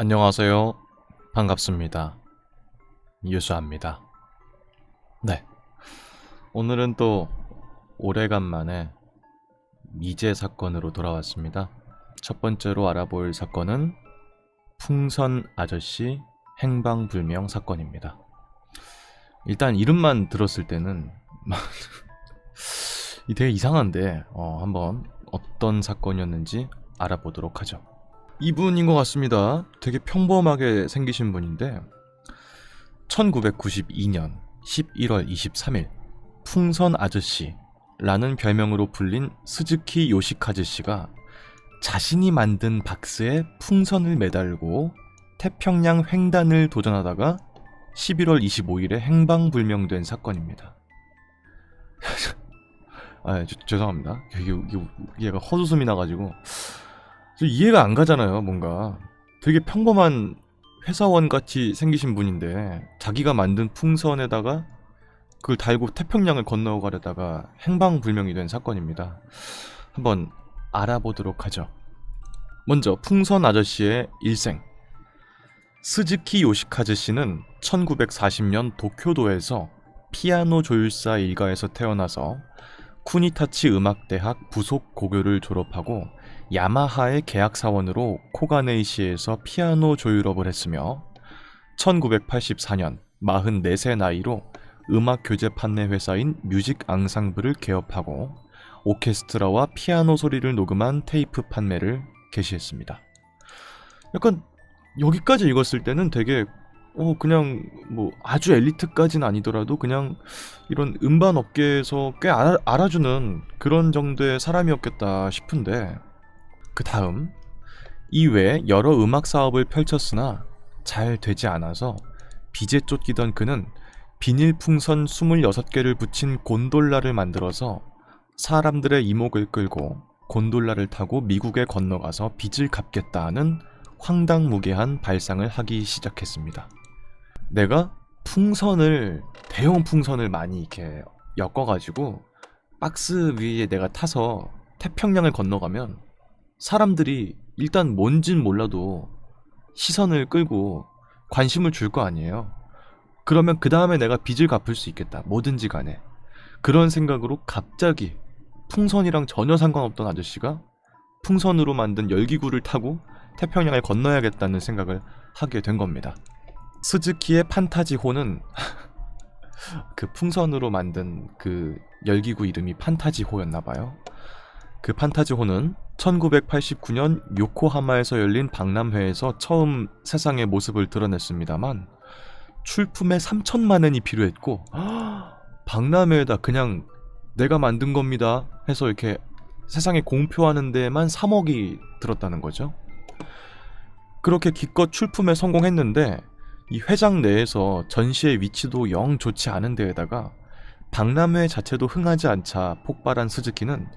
안녕하세요. 반갑습니다. 유수아입니다. 네. 오늘은 또 오래간만에 미제 사건으로 돌아왔습니다. 첫 번째로 알아볼 사건은 풍선 아저씨 행방불명 사건입니다. 일단 이름만 들었을 때는 되게 이상한데 한번 어떤 사건이었는지 알아보도록 하죠. 이분인 것 같습니다. 되게 평범하게 생기신 분인데 1992년 11월 23일 풍선 아저씨라는 별명으로 불린 스즈키 요시카즈 씨가 자신이 만든 박스에 풍선을 매달고 태평양 횡단을 도전하다가 11월 25일에 행방불명된 사건입니다. 죄송합니다. 얘가 헛웃음이 나가지고 이해가 안 가잖아요. 뭔가 되게 평범한 회사원같이 생기신 분인데 자기가 만든 풍선에다가 그걸 달고 태평양을 건너가려다가 행방불명이 된 사건입니다. 한번 알아보도록 하죠. 먼저 풍선 아저씨의 일생. 스즈키 요시카즈 씨는 1940년 도쿄도에서 피아노 조율사 일가에서 태어나서 쿠니타치 음악대학 부속 고교를 졸업하고 야마하의 계약사원으로 코가네이시에서 피아노 조율업을 했으며 1984년 44세 나이로 음악 교재 판매 회사인 뮤직 앙상블을 개업하고 오케스트라와 피아노 소리를 녹음한 테이프 판매를 개시했습니다. 약간 여기까지 읽었을 때는 되게 그냥 뭐 아주 엘리트까지는 아니더라도 그냥 이런 음반 업계에서 꽤 알아주는 그런 정도의 사람이었겠다 싶은데, 그 다음 이외에 여러 음악 사업을 펼쳤으나 잘 되지 않아서 빚에 쫓기던 그는 비닐 풍선 26개를 붙인 곤돌라를 만들어서 사람들의 이목을 끌고 곤돌라를 타고 미국에 건너가서 빚을 갚겠다는 황당무계한 발상을 하기 시작했습니다. 내가 대형 풍선을 많이 이렇게 엮어가지고 박스 위에 내가 타서 태평양을 건너가면 사람들이 일단 뭔진 몰라도 시선을 끌고 관심을 줄 거 아니에요. 그러면 그 다음에 내가 빚을 갚을 수 있겠다. 뭐든지 간에. 그런 생각으로 갑자기 풍선이랑 전혀 상관없던 아저씨가 풍선으로 만든 열기구를 타고 태평양을 건너야겠다는 생각을 하게 된 겁니다. 스즈키의 판타지호는 그 풍선으로 만든 그 열기구 이름이 판타지호였나봐요. 그 판타지호는 1989년 요코하마에서 열린 박람회에서 처음 세상의 모습을 드러냈습니다만 출품에 3천만 엔이 필요했고 박람회에다 그냥 내가 만든 겁니다 해서 이렇게 세상에 공표하는 데만 3억이 들었다는 거죠. 그렇게 기껏 출품에 성공했는데 이 회장 내에서 전시의 위치도 영 좋지 않은 데에다가 박람회 자체도 흥하지 않자 폭발한 스즈키는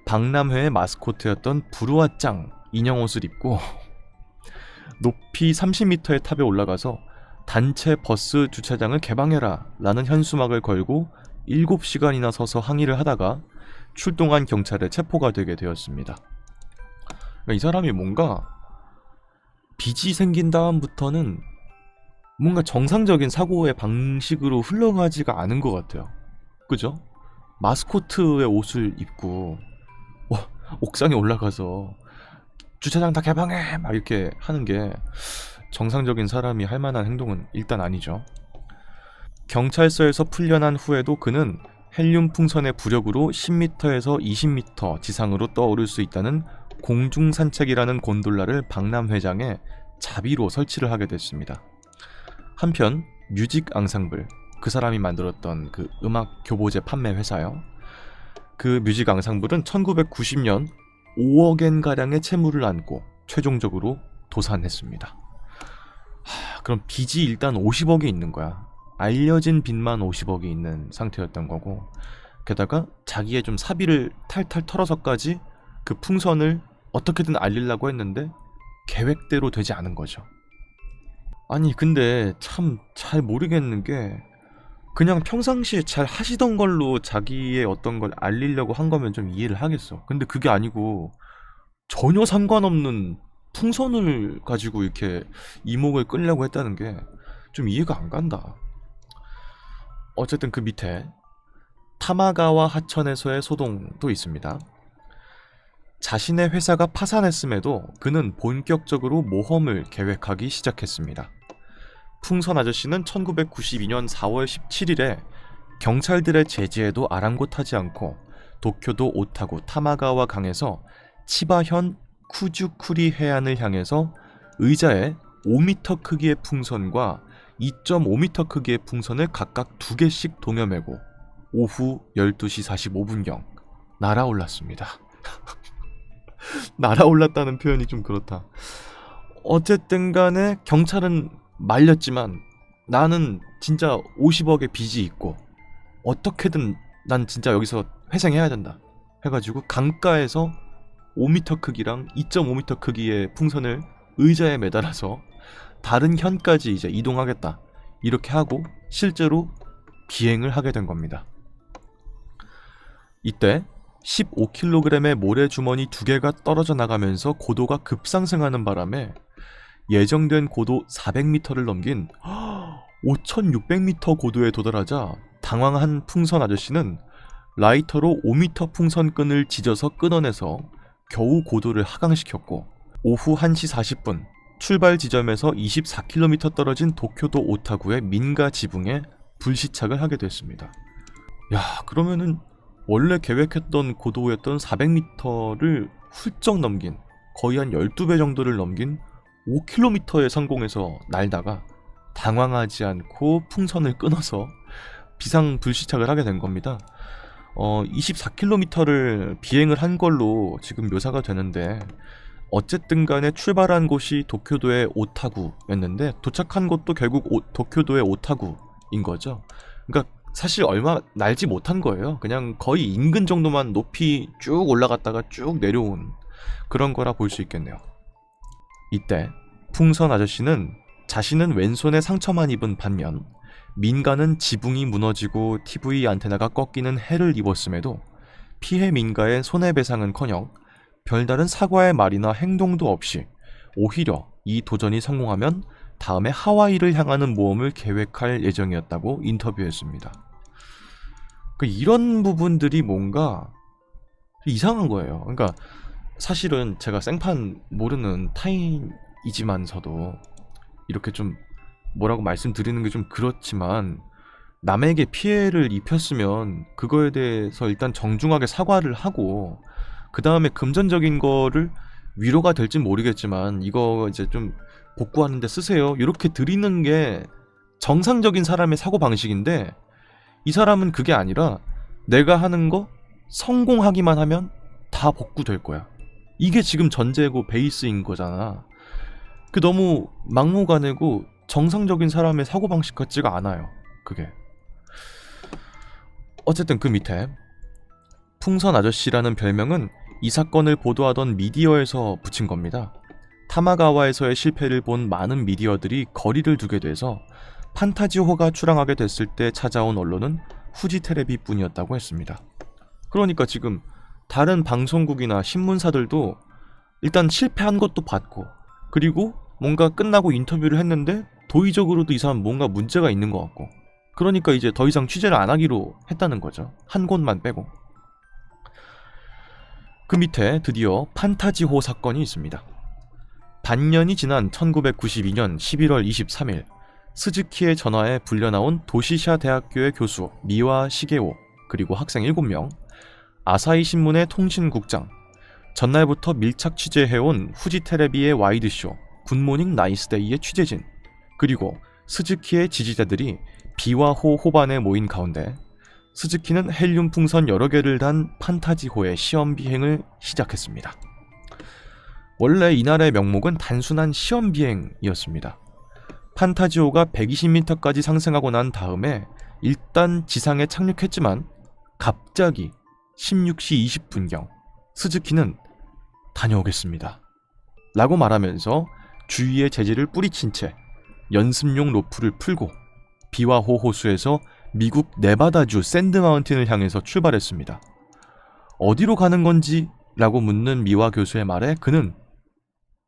박람회의 마스코트였던 부루아짱 인형 옷을 입고 높이 30m의 탑에 올라가서 단체 버스 주차장을 개방해라 라는 현수막을 걸고 7시간이나 서서 항의를 하다가 출동한 경찰에 체포가 되게 되었습니다. 그러니까 이 사람이 뭔가 빚이 생긴 다음부터는 뭔가 정상적인 사고의 방식으로 흘러가지가 않은 것 같아요. 그죠? 마스코트의 옷을 입고 옥상에 올라가서 주차장 다 개방해! 막 이렇게 하는 게 정상적인 사람이 할 만한 행동은 일단 아니죠. 경찰서에서 풀려난 후에도 그는 헬륨 풍선의 부력으로 10m에서 20m 지상으로 떠오를 수 있다는 공중산책이라는 곤돌라를 박람회장에 자비로 설치를 하게 됐습니다. 한편 뮤직 앙상블, 그 사람이 만들었던 그 음악 교보제 판매 회사요. 그 뮤직 앙상블은 1990년 5억엔 가량의 채무를 안고 최종적으로 도산했습니다. 그럼 빚이 일단 50억이 있는 거야. 알려진 빚만 50억이 있는 상태였던 거고, 게다가 자기의 좀 사비를 탈탈 털어서까지 그 풍선을 어떻게든 알리려고 했는데 계획대로 되지 않은 거죠. 아니 근데 참 잘 모르겠는 게, 그냥 평상시에 잘 하시던 걸로 자기의 어떤 걸 알리려고 한 거면 좀 이해를 하겠어. 근데 그게 아니고 전혀 상관없는 풍선을 가지고 이렇게 이목을 끌려고 했다는 게 좀 이해가 안 간다. 어쨌든 그 밑에 타마가와 하천에서의 소동도 있습니다. 자신의 회사가 파산했음에도 그는 본격적으로 모험을 계획하기 시작했습니다. 풍선 아저씨는 1992년 4월 17일에 경찰들의 제지에도 아랑곳하지 않고 도쿄도 오타구 타마가와 강에서 치바현 쿠주쿠리 해안을 향해서 의자에 5m 크기의 풍선과 2.5m 크기의 풍선을 각각 2개씩 동여매고 오후 12시 45분경 날아올랐습니다. 날아올랐다는 표현이 좀 그렇다. 어쨌든 간에 경찰은 말렸지만 나는 진짜 50억의 빚이 있고 어떻게든 난 진짜 여기서 회생해야 된다 해가지고 강가에서 5m 크기랑 2.5m 크기의 풍선을 의자에 매달아서 다른 현까지 이제 이동하겠다 이렇게 하고 실제로 비행을 하게 된 겁니다. 이때 15kg의 모래주머니 2개가 떨어져 나가면서 고도가 급상승하는 바람에 예정된 고도 400m를 넘긴 5600m 고도에 도달하자 당황한 풍선 아저씨는 라이터로 5m 풍선끈을 지져서 끊어내서 겨우 고도를 하강시켰고 오후 1시 40분 출발 지점에서 24km 떨어진 도쿄도 오타구의 민가 지붕에 불시착을 하게 됐습니다. 야, 그러면은 원래 계획했던 고도였던 400m를 훌쩍 넘긴 거의 한 12배 정도를 넘긴 5km의 상공에서 날다가 당황하지 않고 풍선을 끊어서 비상 불시착을 하게 된 겁니다. 24km를 비행을 한 걸로 지금 묘사가 되는데 어쨌든 간에 출발한 곳이 도쿄도의 오타구였는데 도착한 곳도 결국 도쿄도의 오타구인 거죠. 그러니까 사실 얼마 날지 못한 거예요. 그냥 거의 인근 정도만 높이 쭉 올라갔다가 쭉 내려온 그런 거라 볼 수 있겠네요. 이때 풍선 아저씨는 자신은 왼손에 상처만 입은 반면 민가는 지붕이 무너지고 TV 안테나가 꺾이는 해를 입었음에도 피해 민가의 손해배상은커녕 별다른 사과의 말이나 행동도 없이 오히려 이 도전이 성공하면 다음에 하와이를 향하는 모험을 계획할 예정이었다고 인터뷰했습니다. 이런 부분들이 뭔가 이상한 거예요. 그러니까 사실은 제가 생판 모르는 타인이지만서도 이렇게 좀 뭐라고 말씀드리는 게 좀 그렇지만 남에게 피해를 입혔으면 그거에 대해서 일단 정중하게 사과를 하고 그 다음에 금전적인 거를 위로가 될진 모르겠지만 이거 이제 좀 복구하는데 쓰세요 이렇게 드리는 게 정상적인 사람의 사고방식인데 이 사람은 그게 아니라 내가 하는 거 성공하기만 하면 다 복구될 거야. 이게 지금 전제고 베이스인 거잖아. 너무 막무가내고 정상적인 사람의 사고방식 같지가 않아요. 그게. 어쨌든 그 밑에 풍선 아저씨라는 별명은 이 사건을 보도하던 미디어에서 붙인 겁니다. 타마가와에서의 실패를 본 많은 미디어들이 거리를 두게 돼서 판타지호가 출항하게 됐을 때 찾아온 언론은 후지 테레비 뿐이었다고 했습니다. 그러니까 지금 다른 방송국이나 신문사들도 일단 실패한 것도 봤고 그리고 뭔가 끝나고 인터뷰를 했는데 도의적으로도 이 사람 뭔가 문제가 있는 것 같고 그러니까 이제 더 이상 취재를 안 하기로 했다는 거죠. 한 곳만 빼고. 그 밑에 드디어 판타지호 사건이 있습니다. 반년이 지난 1992년 11월 23일 스즈키의 전화에 불려나온 도시샤 대학교의 교수 미와 시게오 그리고 학생 7명, 아사히 신문의 통신국장, 전날부터 밀착 취재해온 후지 테레비의 와이드쇼 굿모닝 나이스데이의 취재진, 그리고 스즈키의 지지자들이 비와호 호반에 모인 가운데 스즈키는 헬륨 풍선 여러 개를 단 판타지호의 시험 비행을 시작했습니다. 원래 이날의 명목은 단순한 시험 비행이었습니다. 판타지호가 120m까지 상승하고 난 다음에 일단 지상에 착륙했지만 갑자기 16시 20분경 스즈키는 다녀오겠습니다 라고 말하면서 주위에 재질을 뿌리친 채 연습용 로프를 풀고 비와호 호수에서 미국 네바다주 샌드마운틴을 향해서 출발했습니다. 어디로 가는 건지? 라고 묻는 미와 교수의 말에 그는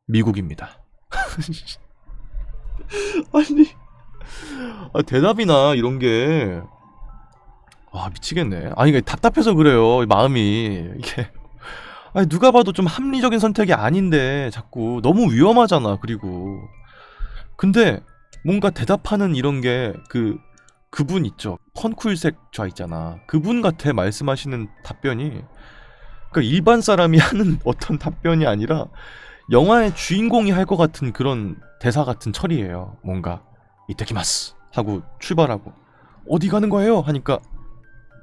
미국입니다. 아니, 대답이나 이런 게, 와, 미치겠네. 아니, 이게 답답해서 그래요. 마음이. 이게. 아니, 누가 봐도 좀 합리적인 선택이 아닌데, 자꾸. 너무 위험하잖아, 그리고. 근데, 뭔가 대답하는 이런 게, 그분 있죠. 펀쿨색 좌 있잖아. 그분 같아, 말씀하시는 답변이. 그러니까 일반 사람이 하는 어떤 답변이 아니라, 영화의 주인공이 할 것 같은 그런 대사 같은 처리예요. 뭔가 이때키마스 하고 출발하고 어디 가는 거예요? 하니까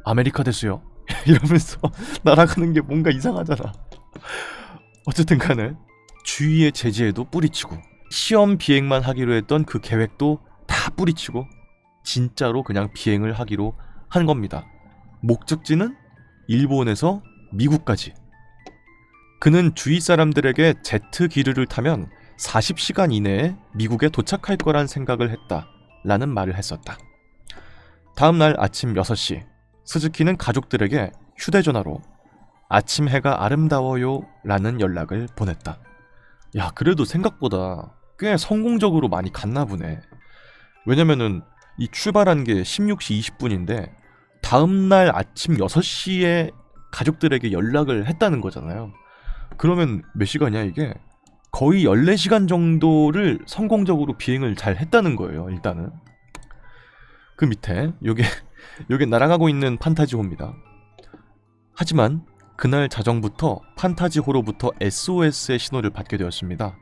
아메리카 됐어요. 이러면서 날아가는 게 뭔가 이상하잖아. 어쨌든 간에 주위의 제지에도 뿌리치고 시험 비행만 하기로 했던 그 계획도 다 뿌리치고 진짜로 그냥 비행을 하기로 한 겁니다. 목적지는 일본에서 미국까지. 그는 주위 사람들에게 제트 기류를 타면 40시간 이내에 미국에 도착할 거란 생각을 했다 라는 말을 했었다. 다음날 아침 6시 스즈키는 가족들에게 휴대전화로 아침 해가 아름다워요 라는 연락을 보냈다. 야, 그래도 생각보다 꽤 성공적으로 많이 갔나 보네. 왜냐면은 이 출발한 게 16시 20분인데 다음날 아침 6시에 가족들에게 연락을 했다는 거잖아요. 그러면 몇 시간이야 이게? 거의 14시간 정도를 성공적으로 비행을 잘 했다는 거예요. 일단은 그 밑에 요게 날아가고 있는 판타지호입니다. 하지만 그날 자정부터 판타지호로부터 SOS의 신호를 받게 되었습니다.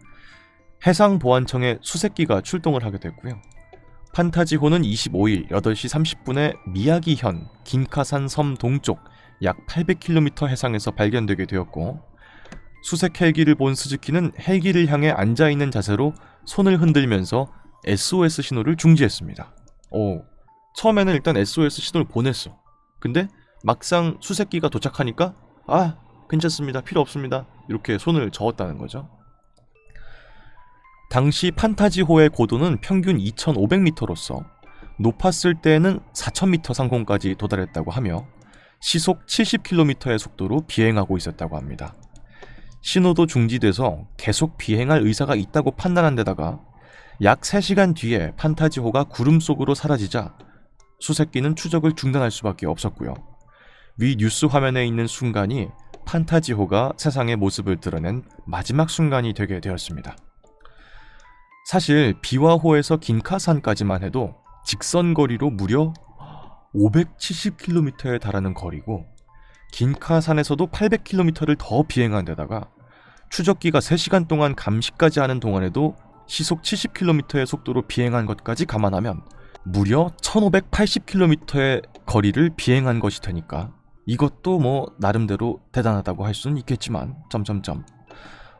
해상보안청의 수색기가 출동을 하게 됐고요. 판타지호는 25일 8시 30분에 미야기현 긴카산 섬 동쪽 약 800km 해상에서 발견되게 되었고, 수색 헬기를 본 스즈키는 헬기를 향해 앉아있는 자세로 손을 흔들면서 SOS 신호를 중지했습니다. 처음에는 일단 SOS 신호를 보냈어. 근데 막상 수색기가 도착하니까 괜찮습니다. 필요 없습니다. 이렇게 손을 저었다는 거죠. 당시 판타지호의 고도는 평균 2,500m로서 높았을 때는 4,000m 상공까지 도달했다고 하며 시속 70km의 속도로 비행하고 있었다고 합니다. 신호도 중지돼서 계속 비행할 의사가 있다고 판단한 데다가 약 3시간 뒤에 판타지호가 구름 속으로 사라지자 수색기는 추적을 중단할 수밖에 없었고요. 위 뉴스 화면에 있는 순간이 판타지호가 세상의 모습을 드러낸 마지막 순간이 되게 되었습니다. 사실 비와호에서 긴카산까지만 해도 직선 거리로 무려 570km에 달하는 거리고, 긴카산에서도 800km를 더 비행한 데다가 추적기가 3시간 동안 감시까지 하는 동안에도 시속 70km의 속도로 비행한 것까지 감안하면 무려 1580km의 거리를 비행한 것이 되니까 이것도 뭐 나름대로 대단하다고 할 수는 있겠지만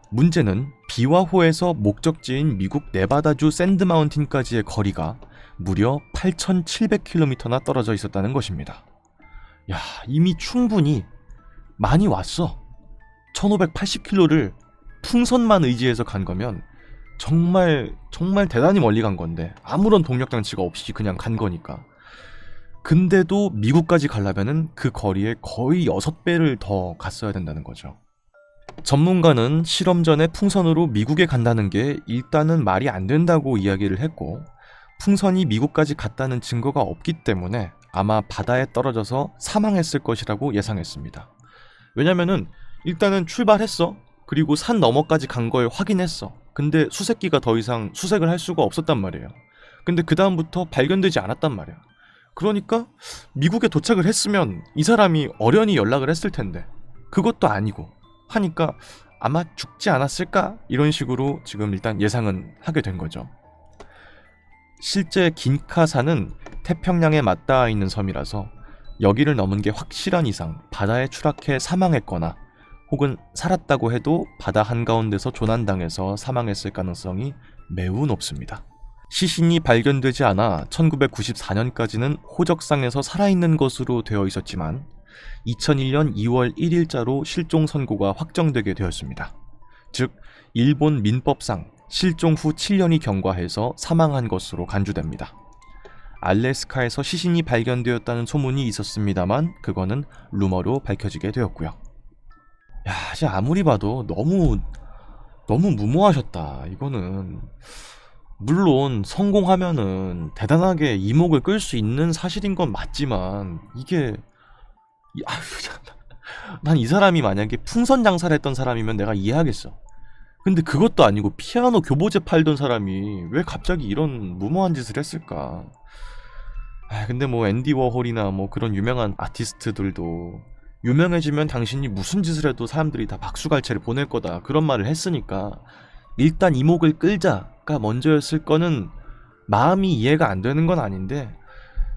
문제는 비와호에서 목적지인 미국 네바다주 샌드마운틴까지의 거리가 무려 8700km나 떨어져 있었다는 것입니다. 야, 이미 충분히 많이 왔어. 1580km를 풍선만 의지해서 간 거면 정말 대단히 멀리 간 건데, 아무런 동력 장치가 없이 그냥 간 거니까. 근데도 미국까지 가려면은 그 거리에 거의 6배를 더 갔어야 된다는 거죠. 전문가는 실험 전에 풍선으로 미국에 간다는 게 일단은 말이 안 된다고 이야기를 했고, 풍선이 미국까지 갔다는 증거가 없기 때문에 아마 바다에 떨어져서 사망했을 것이라고 예상했습니다. 왜냐면은 일단은 출발했어. 그리고 산 너머까지 간 걸 확인했어. 근데 수색기가 더 이상 수색을 할 수가 없었단 말이에요. 근데 그 다음부터 발견되지 않았단 말이야. 그러니까 미국에 도착을 했으면 이 사람이 어련히 연락을 했을 텐데 그것도 아니고 하니까 아마 죽지 않았을까? 이런 식으로 지금 일단 예상은 하게 된 거죠. 실제 긴카산은 태평양에 맞닿아 있는 섬이라서 여기를 넘은 게 확실한 이상 바다에 추락해 사망했거나 혹은 살았다고 해도 바다 한가운데서 조난당해서 사망했을 가능성이 매우 높습니다. 시신이 발견되지 않아 1994년까지는 호적상에서 살아있는 것으로 되어 있었지만 2001년 2월 1일자로 실종 선고가 확정되게 되었습니다. 즉, 일본 민법상 실종 후 7년이 경과해서 사망한 것으로 간주됩니다. 알래스카에서 시신이 발견되었다는 소문이 있었습니다만 그거는 루머로 밝혀지게 되었고요. 야, 진짜 아무리 봐도 너무 너무 무모하셨다. 이거는 물론 성공하면은 대단하게 이목을 끌 수 있는 사실인 건 맞지만 이게 아유 난 이 사람이 만약에 풍선 장사를 했던 사람이면 내가 이해하겠어. 근데 그것도 아니고 피아노 교보제 팔던 사람이 왜 갑자기 이런 무모한 짓을 했을까? 근데 뭐 앤디 워홀이나 뭐 그런 유명한 아티스트들도 유명해지면 당신이 무슨 짓을 해도 사람들이 다 박수갈채를 보낼 거다 그런 말을 했으니까 일단 이목을 끌자가 먼저였을 거는 마음이 이해가 안 되는 건 아닌데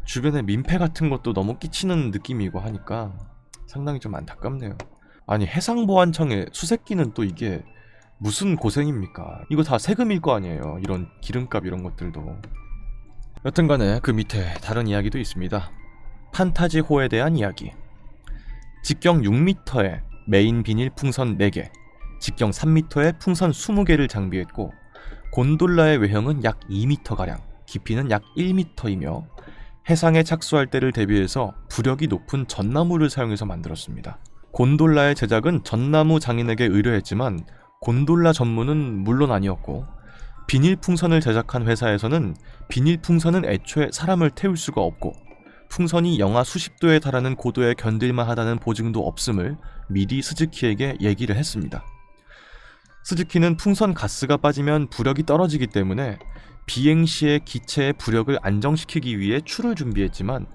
주변에 민폐 같은 것도 너무 끼치는 느낌이고 하니까 상당히 좀 안타깝네요. 아니 해상보안청의 수색기는 또 이게 무슨 고생입니까? 이거 다 세금일 거 아니에요. 이런 기름값 이런 것들도. 여튼간에 그 밑에 다른 이야기도 있습니다. 판타지호에 대한 이야기. 직경 6m에 메인 비닐 풍선 4개, 직경 3m에 풍선 20개를 장비했고 곤돌라의 외형은 약 2m가량, 깊이는 약 1m이며 해상에 착수할 때를 대비해서 부력이 높은 전나무를 사용해서 만들었습니다. 곤돌라의 제작은 전나무 장인에게 의뢰했지만 곤돌라 전문은 물론 아니었고 비닐 풍선을 제작한 회사에서는 비닐 풍선은 애초에 사람을 태울 수가 없고 풍선이 영하 수십 도에 달하는 고도에 견딜만 하다는 보증도 없음을 미리 스즈키에게 얘기를 했습니다. 스즈키는 풍선 가스가 빠지면 부력이 떨어지기 때문에 비행 시에 기체의 부력을 안정시키기 위해 추를 준비했지만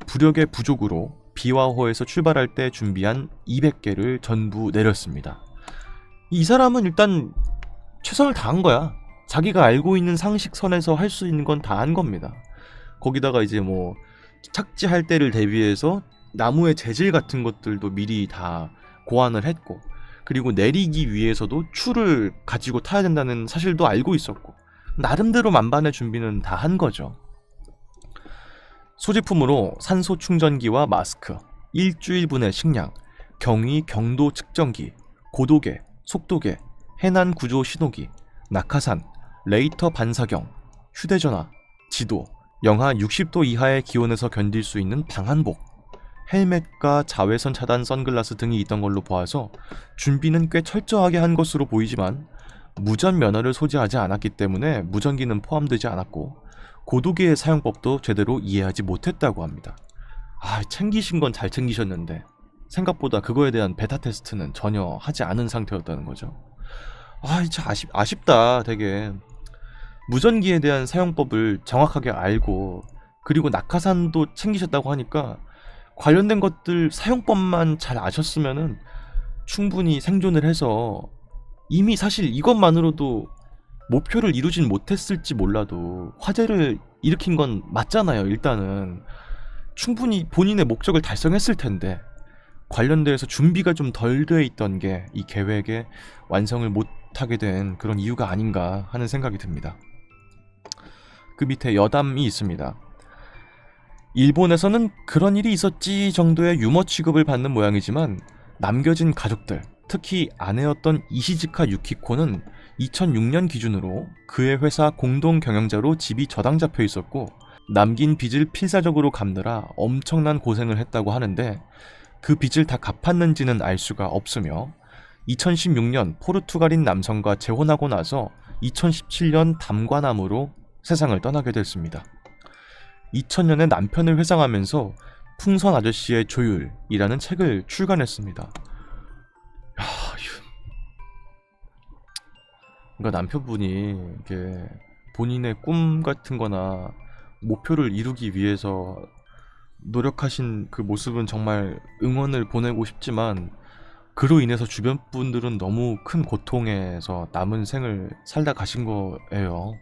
부력의 부족으로 비와호에서 출발할 때 준비한 200개를 전부 내렸습니다. 이 사람은 일단 최선을 다한 거야. 자기가 알고 있는 상식선에서 할 수 있는 건 다 한 겁니다. 거기다가 이제 뭐 착지할 때를 대비해서 나무의 재질 같은 것들도 미리 다 고안을 했고 그리고 내리기 위해서도 추를 가지고 타야 된다는 사실도 알고 있었고 나름대로 만반의 준비는 다 한 거죠. 소지품으로 산소 충전기와 마스크, 일주일분의 식량, 경위 경도 측정기, 고도계, 속도계, 해난 구조 신호기, 낙하산, 레이터 반사경, 휴대전화, 지도, 영하 60도 이하의 기온에서 견딜 수 있는 방한복, 헬멧과 자외선 차단 선글라스 등이 있던 걸로 보아서 준비는 꽤 철저하게 한 것으로 보이지만 무전 면허를 소지하지 않았기 때문에 무전기는 포함되지 않았고 고도기의 사용법도 제대로 이해하지 못했다고 합니다. 챙기신 건 잘 챙기셨는데 생각보다 그거에 대한 베타 테스트는 전혀 하지 않은 상태였다는 거죠. 진짜 아쉽다 되게. 무전기에 대한 사용법을 정확하게 알고 그리고 낙하산도 챙기셨다고 하니까 관련된 것들 사용법만 잘 아셨으면은 충분히 생존을 해서 이미 사실 이것만으로도 목표를 이루진 못했을지 몰라도 화재를 일으킨 건 맞잖아요. 일단은 충분히 본인의 목적을 달성했을 텐데 관련돼서 준비가 좀 덜 돼 있던 게 이 계획의 완성을 못하게 된 그런 이유가 아닌가 하는 생각이 듭니다. 그 밑에 여담이 있습니다. 일본에서는 그런 일이 있었지 정도의 유머 취급을 받는 모양이지만 남겨진 가족들, 특히 아내였던 이시즈카 유키코는 2006년 기준으로 그의 회사 공동 경영자로 집이 저당 잡혀 있었고 남긴 빚을 필사적으로 갚느라 엄청난 고생을 했다고 하는데 그 빚을 다 갚았는지는 알 수가 없으며 2016년 포르투갈인 남성과 재혼하고 나서 2017년 담관암으로 세상을 떠나게 됐습니다. 2000년에 남편을 회상하면서 풍선 아저씨의 조율이라는 책을 출간했습니다. 그러니까 남편분이 이게 본인의 꿈 같은 거나 목표를 이루기 위해서 노력하신 그 모습은 정말 응원을 보내고 싶지만 그로 인해서 주변 분들은 너무 큰 고통에서 남은 생을 살다 가신 거예요.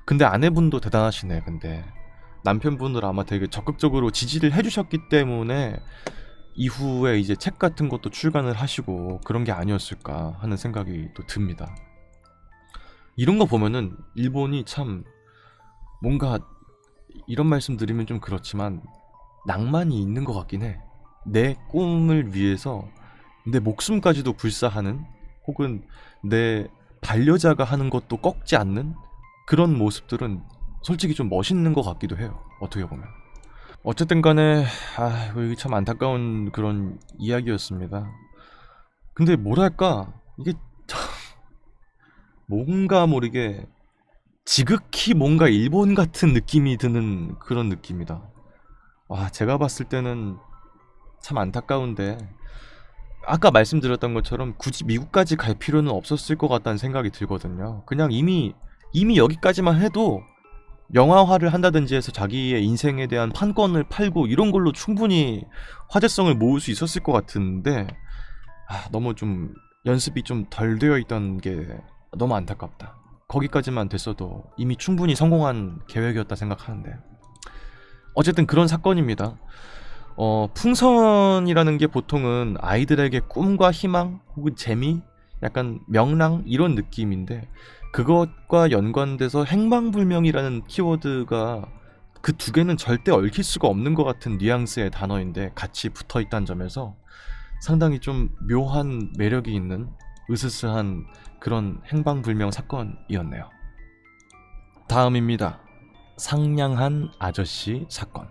근데 아내분도 대단하시네. 근데 남편분을 아마 되게 적극적으로 지지를 해주셨기 때문에 이후에 이제 책 같은 것도 출간을 하시고 그런 게 아니었을까 하는 생각이 또 듭니다. 이런 거 보면은 일본이 참 뭔가 이런 말씀 드리면 좀 그렇지만 낭만이 있는 것 같긴 해. 내 꿈을 위해서 내 목숨까지도 불사하는 혹은 내 반려자가 하는 것도 꺾지 않는 그런 모습들은 솔직히 좀 멋있는 것 같기도 해요. 어떻게 보면. 어쨌든 간에 이게 참 안타까운 그런 이야기였습니다. 근데 뭐랄까 이게 뭔가 모르게 지극히 뭔가 일본 같은 느낌이 드는 그런 느낌이다. 와, 제가 봤을 때는 참 안타까운데 아까 말씀드렸던 것처럼 굳이 미국까지 갈 필요는 없었을 것 같다는 생각이 들거든요. 그냥 이미 여기까지만 해도 영화화를 한다든지 해서 자기의 인생에 대한 판권을 팔고 이런 걸로 충분히 화제성을 모을 수 있었을 것 같은데 너무 좀 연습이 좀 덜 되어 있던 게 너무 안타깝다. 거기까지만 됐어도 이미 충분히 성공한 계획이었다 생각하는데 어쨌든 그런 사건입니다. 풍선이라는 게 보통은 아이들에게 꿈과 희망 혹은 재미, 약간 명랑 이런 느낌인데 그것과 연관돼서 행방불명이라는 키워드가 그 두 개는 절대 얽힐 수가 없는 것 같은 뉘앙스의 단어인데 같이 붙어 있다는 점에서 상당히 좀 묘한 매력이 있는 으스스한 그런 행방불명 사건이었네요. 다음입니다. 상냥한 아저씨 사건.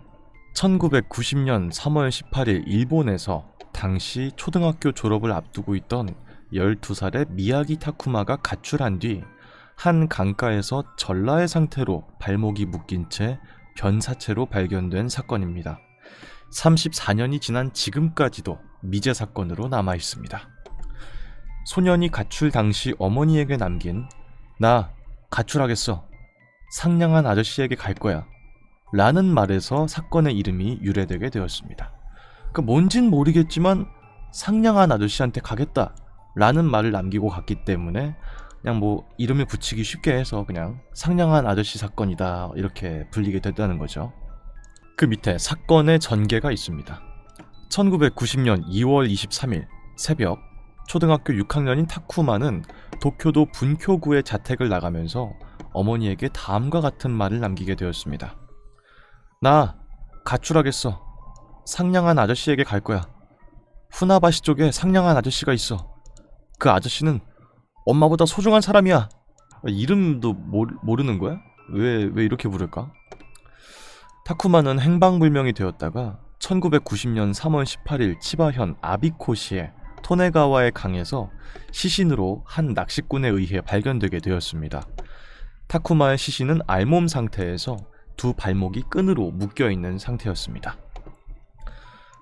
1990년 3월 18일 일본에서 당시 초등학교 졸업을 앞두고 있던 12살의 미야기 타쿠마가 가출한 뒤 한 강가에서 전라의 상태로 발목이 묶인 채 변사체로 발견된 사건입니다. 34년이 지난 지금까지도 미제 사건으로 남아 있습니다. 소년이 가출 당시 어머니에게 남긴 "나 가출하겠어. 상냥한 아저씨에게 갈 거야" 라는 말에서 사건의 이름이 유래되게 되었습니다. 그러니까 뭔진 모르겠지만 상냥한 아저씨한테 가겠다 라는 말을 남기고 갔기 때문에 그냥 뭐 이름을 붙이기 쉽게 해서 그냥 상냥한 아저씨 사건이다 이렇게 불리게 됐다는 거죠. 그 밑에 사건의 전개가 있습니다. 1990년 2월 23일 새벽 초등학교 6학년인 타쿠마는 도쿄도 분쿄구의 자택을 나가면서 어머니에게 다음과 같은 말을 남기게 되었습니다. "나 가출하겠어. 상냥한 아저씨에게 갈 거야. 후나바시 쪽에 상냥한 아저씨가 있어. 그 아저씨는 엄마보다 소중한 사람이야." 이름도 모르는 거야? 왜 이렇게 부를까? 타쿠마는 행방불명이 되었다가 1990년 3월 18일 치바현 아비코시의 토네가와의 강에서 시신으로 한 낚시꾼에 의해 발견되게 되었습니다. 타쿠마의 시신은 알몸 상태에서 두 발목이 끈으로 묶여있는 상태였습니다.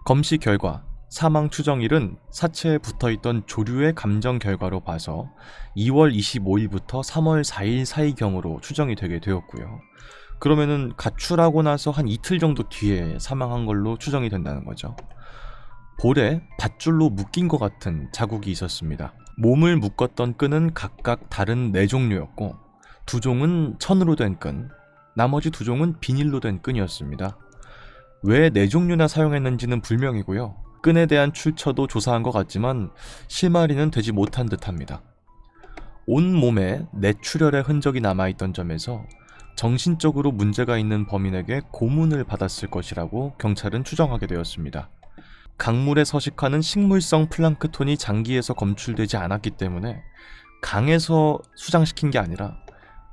검시 결과 사망 추정일은 사체에 붙어있던 조류의 감정 결과로 봐서 2월 25일부터 3월 4일 사이경으로 추정이 되게 되었고요. 그러면은 가출하고 나서 한 이틀 정도 뒤에 사망한 걸로 추정이 된다는 거죠. 볼에 밧줄로 묶인 것 같은 자국이 있었습니다. 몸을 묶었던 끈은 각각 다른 4종류였고 두 종은 천으로 된 끈, 나머지 두 종은 비닐로 된 끈이었습니다. 왜 4종류나 사용했는지는 불명이고요. 끈에 대한 출처도 조사한 것 같지만 실마리는 되지 못한 듯합니다. 온 몸에 뇌출혈의 흔적이 남아있던 점에서 정신적으로 문제가 있는 범인에게 고문을 받았을 것이라고 경찰은 추정하게 되었습니다. 강물에 서식하는 식물성 플랑크톤이 장기에서 검출되지 않았기 때문에 강에서 수장시킨 게 아니라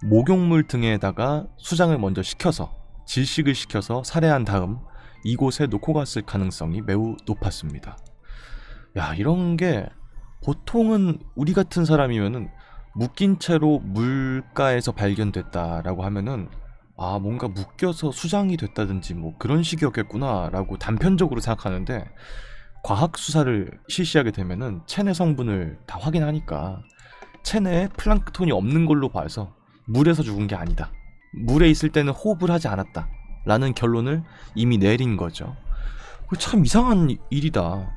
목욕물 등에다가 수장을 먼저 시켜서 질식을 시켜서 살해한 다음 이곳에 놓고 갔을 가능성이 매우 높았습니다. 야, 이런 게 보통은 우리 같은 사람이면은 묶인 채로 물가에서 발견됐다라고 하면은 뭔가 묶여서 수장이 됐다든지 뭐 그런 식이었겠구나라고 단편적으로 생각하는데 과학 수사를 실시하게 되면은 체내 성분을 다 확인하니까 체내에 플랑크톤이 없는 걸로 봐서 물에서 죽은 게 아니다. 물에 있을 때는 호흡을 하지 않았다. 라는 결론을 이미 내린 거죠. 참 이상한 일이다.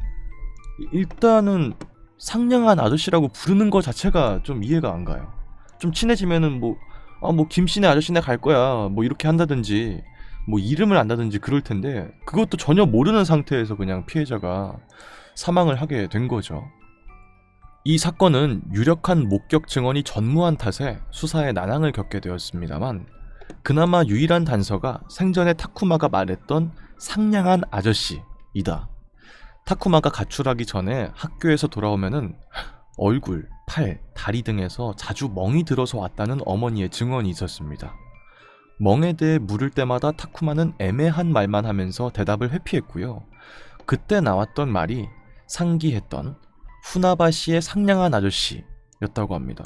일단은 상냥한 아저씨라고 부르는 것 자체가 좀 이해가 안 가요. 좀 친해지면은 뭐 김씨네 아저씨네 갈 거야 뭐 이렇게 한다든지 뭐 이름을 안다든지 그럴 텐데 그것도 전혀 모르는 상태에서 그냥 피해자가 사망을 하게 된 거죠. 이 사건은 유력한 목격 증언이 전무한 탓에 수사에 난항을 겪게 되었습니다만 그나마 유일한 단서가 생전에 타쿠마가 말했던 상냥한 아저씨이다. 타쿠마가 가출하기 전에 학교에서 돌아오면은 얼굴, 팔, 다리 등에서 자주 멍이 들어서 왔다는 어머니의 증언이 있었습니다. 멍에 대해 물을 때마다 타쿠마는 애매한 말만 하면서 대답을 회피했고요. 그때 나왔던 말이 상기했던 후나바시의 상냥한 아저씨였다고 합니다.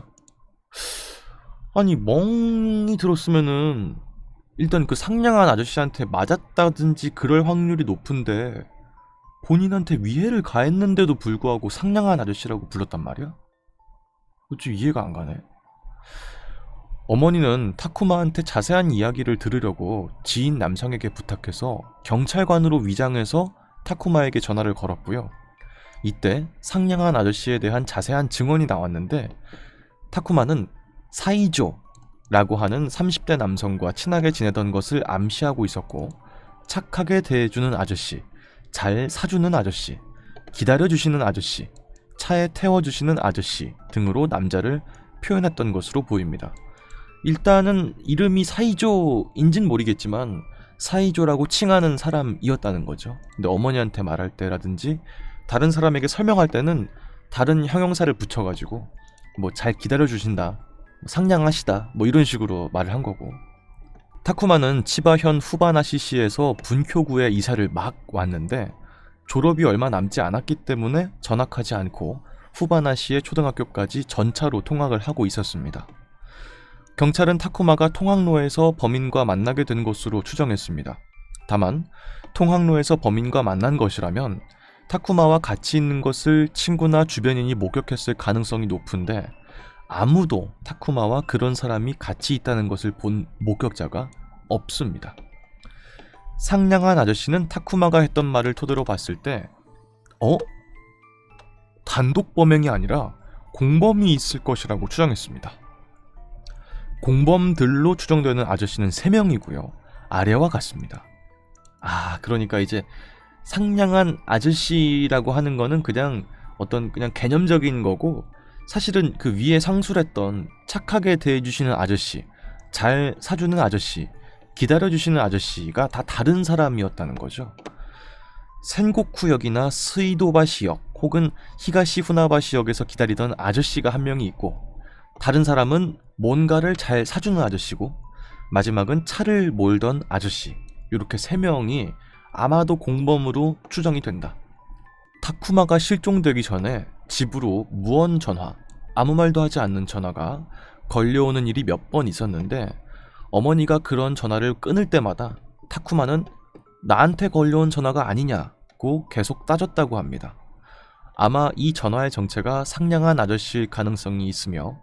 아니 멍이 들었으면은 일단 그 상냥한 아저씨한테 맞았다든지 그럴 확률이 높은데 본인한테 위해를 가했는데도 불구하고 상냥한 아저씨라고 불렀단 말이야? 좀 이해가 안 가네. 어머니는 타쿠마한테 자세한 이야기를 들으려고 지인 남성에게 부탁해서 경찰관으로 위장해서 타쿠마에게 전화를 걸었고요. 이때 상냥한 아저씨에 대한 자세한 증언이 나왔는데 타쿠마는 사이조라고 하는 30대 남성과 친하게 지내던 것을 암시하고 있었고 착하게 대해주는 아저씨, 잘 사주는 아저씨, 기다려주시는 아저씨, 차에 태워주시는 아저씨 등으로 남자를 표현했던 것으로 보입니다. 일단은 이름이 사이조인진 모르겠지만 사이조라고 칭하는 사람이었다는 거죠. 근데 어머니한테 말할 때라든지 다른 사람에게 설명할 때는 다른 형용사를 붙여가지고 뭐 잘 기다려주신다, 상냥하시다 뭐 이런 식으로 말을 한 거고. 타쿠마는 치바현 후바나시시에서 분쿄구에 이사를 막 왔는데 졸업이 얼마 남지 않았기 때문에 전학하지 않고 후바나시의 초등학교까지 전차로 통학을 하고 있었습니다. 경찰은 타쿠마가 통학로에서 범인과 만나게 된 것으로 추정했습니다. 다만 통학로에서 범인과 만난 것이라면 타쿠마와 같이 있는 것을 친구나 주변인이 목격했을 가능성이 높은데 아무도 타쿠마와 그런 사람이 같이 있다는 것을 본 목격자가 없습니다. 상냥한 아저씨는 타쿠마가 했던 말을 토대로 봤을 때 단독 범행이 아니라 공범이 있을 것이라고 추정했습니다. 공범들로 추정되는 아저씨는 3명이고요. 아래와 같습니다. 그러니까 이제 상냥한 아저씨라고 하는 거는 그냥 어떤 그냥 개념적인 거고 사실은 그 위에 상술했던 착하게 대해주시는 아저씨, 잘 사주는 아저씨, 기다려주시는 아저씨가 다 다른 사람이었다는 거죠. 센고쿠역이나 스이도바시역 혹은 히가시후나바시역에서 기다리던 아저씨가 한 명이 있고 다른 사람은 뭔가를 잘 사주는 아저씨고 마지막은 차를 몰던 아저씨, 이렇게 3명이 아마도 공범으로 추정이 된다. 타쿠마가 실종되기 전에 집으로 무언 전화, 아무 말도 하지 않는 전화가 걸려오는 일이 몇 번 있었는데 어머니가 그런 전화를 끊을 때마다 타쿠마는 나한테 걸려온 전화가 아니냐고 계속 따졌다고 합니다. 아마 이 전화의 정체가 상냥한 아저씨일 가능성이 있으며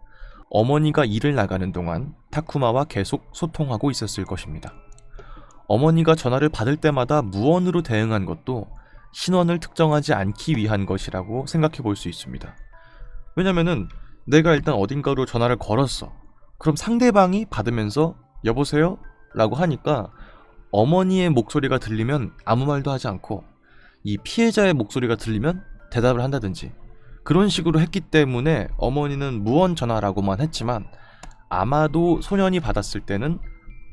어머니가 일을 나가는 동안 타쿠마와 계속 소통하고 있었을 것입니다. 어머니가 전화를 받을 때마다 무언으로 대응한 것도 신원을 특정하지 않기 위한 것이라고 생각해 볼 수 있습니다. 왜냐면은 내가 일단 어딘가로 전화를 걸었어. 그럼 상대방이 받으면서 여보세요? 라고 하니까 어머니의 목소리가 들리면 아무 말도 하지 않고 이 피해자의 목소리가 들리면 대답을 한다든지 그런 식으로 했기 때문에 어머니는 무언 전화라고만 했지만 아마도 소년이 받았을 때는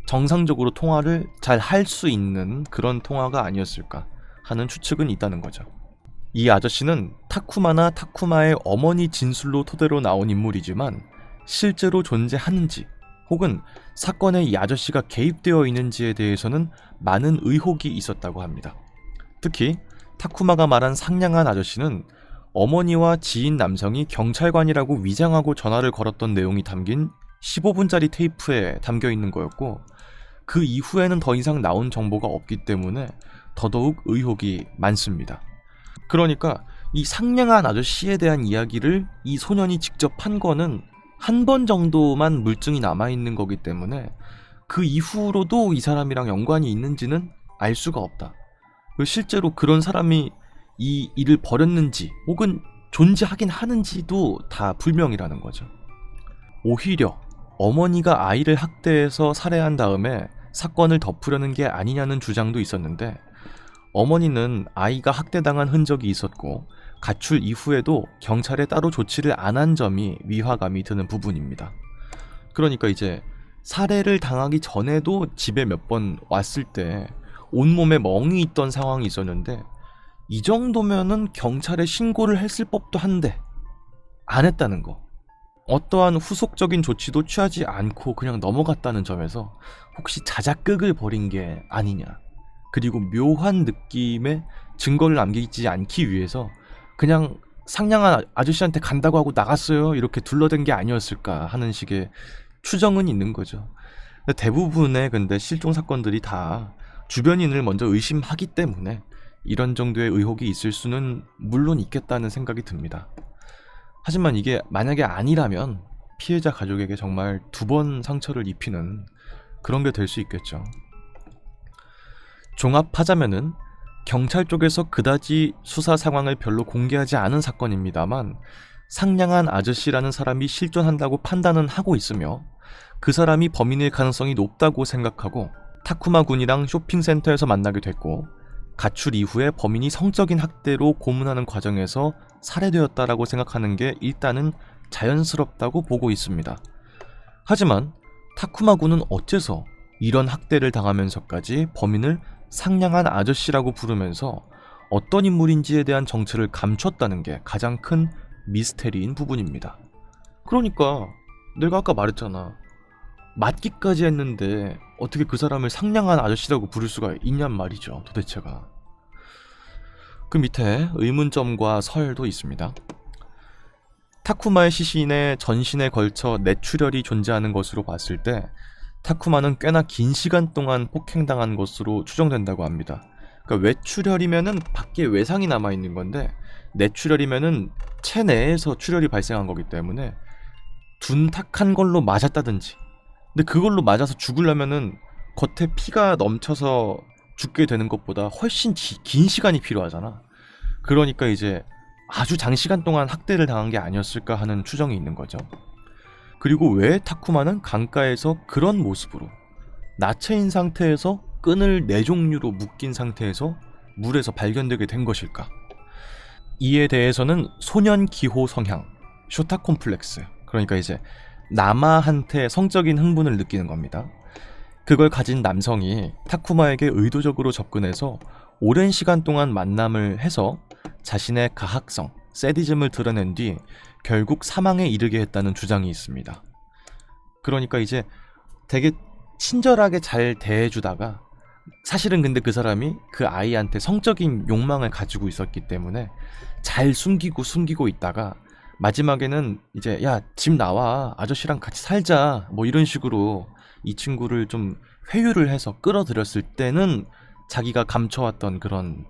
정상적으로 통화를 잘 할 수 있는 그런 통화가 아니었을까 하는 추측은 있다는 거죠. 이 아저씨는 타쿠마나 타쿠마의 어머니 진술로 토대로 나온 인물이지만 실제로 존재하는지 혹은 사건에 이 아저씨가 개입되어 있는지에 대해서는 많은 의혹이 있었다고 합니다. 특히 타쿠마가 말한 상냥한 아저씨는 어머니와 지인 남성이 경찰관이라고 위장하고 전화를 걸었던 내용이 담긴 15분짜리 테이프에 담겨 있는 거였고 그 이후에는 더 이상 나온 정보가 없기 때문에 더더욱 의혹이 많습니다. 그러니까 이 상냥한 아저씨에 대한 이야기를 이 소년이 직접 한 거는 한 번 정도만 물증이 남아있는 거기 때문에 그 이후로도 이 사람이랑 연관이 있는지는 알 수가 없다. 실제로 그런 사람이 이 일을 벌였는지 혹은 존재하긴 하는지도 다 불명이라는 거죠. 오히려 어머니가 아이를 학대해서 살해한 다음에 사건을 덮으려는 게 아니냐는 주장도 있었는데 어머니는 아이가 학대당한 흔적이 있었고 가출 이후에도 경찰에 따로 조치를 안 한 점이 위화감이 드는 부분입니다. 그러니까 이제 살해를 당하기 전에도 집에 몇 번 왔을 때 온몸에 멍이 있던 상황이 있었는데 이 정도면은 경찰에 신고를 했을 법도 한데 안 했다는 거. 어떠한 후속적인 조치도 취하지 않고 그냥 넘어갔다는 점에서 혹시 자작극을 벌인 게 아니냐. 그리고 묘한 느낌의 증거를 남기지 않기 위해서 그냥 상냥한 아저씨한테 간다고 하고 나갔어요. 이렇게 둘러댄 게 아니었을까 하는 식의 추정은 있는 거죠. 근데 대부분의 근데 실종 사건들이 다 주변인을 먼저 의심하기 때문에 이런 정도의 의혹이 있을 수는 물론 있겠다는 생각이 듭니다. 하지만 이게 만약에 아니라면 피해자 가족에게 정말 2번 상처를 입히는 그런 게 될 수 있겠죠. 종합하자면은 경찰 쪽에서 그다지 수사 상황을 별로 공개하지 않은 사건입니다만 상냥한 아저씨라는 사람이 실존한다고 판단은 하고 있으며 그 사람이 범인일 가능성이 높다고 생각하고 타쿠마 군이랑 쇼핑센터에서 만나게 됐고 가출 이후에 범인이 성적인 학대로 고문하는 과정에서 살해되었다라고 생각하는 게 일단은 자연스럽다고 보고 있습니다. 하지만 타쿠마 군은 어째서 이런 학대를 당하면서까지 범인을 상냥한 아저씨라고 부르면서 어떤 인물인지에 대한 정체를 감췄다는 게 가장 큰 미스테리인 부분입니다. 그러니까 내가 아까 말했잖아. 맞기까지 했는데 어떻게 그 사람을 상냥한 아저씨라고 부를 수가 있냔 말이죠. 도대체가. 그 밑에 의문점과 설도 있습니다. 타쿠마의 시신의 전신에 걸쳐 뇌출혈이 존재하는 것으로 봤을 때 타쿠마는 꽤나 긴 시간 동안 폭행당한 것으로 추정된다고 합니다. 그러니까 외출혈이면은 밖에 외상이 남아있는 건데 뇌출혈이면은 체내에서 출혈이 발생한 거기 때문에 둔탁한 걸로 맞았다든지 근데 그걸로 맞아서 죽으려면은 겉에 피가 넘쳐서 죽게 되는 것보다 훨씬 긴 시간이 필요하잖아. 그러니까 이제 아주 장시간 동안 학대를 당한 게 아니었을까 하는 추정이 있는 거죠. 그리고 왜 타쿠마는 강가에서 그런 모습으로 나체인 상태에서 끈을 4종류로 묶인 상태에서 물에서 발견되게 된 것일까? 이에 대해서는 소년 기호 성향, 쇼타 콤플렉스, 그러니까 이제 남아한테 성적인 흥분을 느끼는 겁니다. 그걸 가진 남성이 타쿠마에게 의도적으로 접근해서 오랜 시간 동안 만남을 해서 자신의 가학성, 세디즘을 드러낸 뒤 결국 사망에 이르게 했다는 주장이 있습니다. 그러니까 이제 되게 친절하게 잘 대해주다가 사실은 근데 그 사람이 그 아이한테 성적인 욕망을 가지고 있었기 때문에 잘 숨기고 있다가 마지막에는 이제 야, 집 나와, 아저씨랑 같이 살자, 뭐 이런 식으로 이 친구를 좀 회유를 해서 끌어들였을 때는 자기가 감춰왔던 그런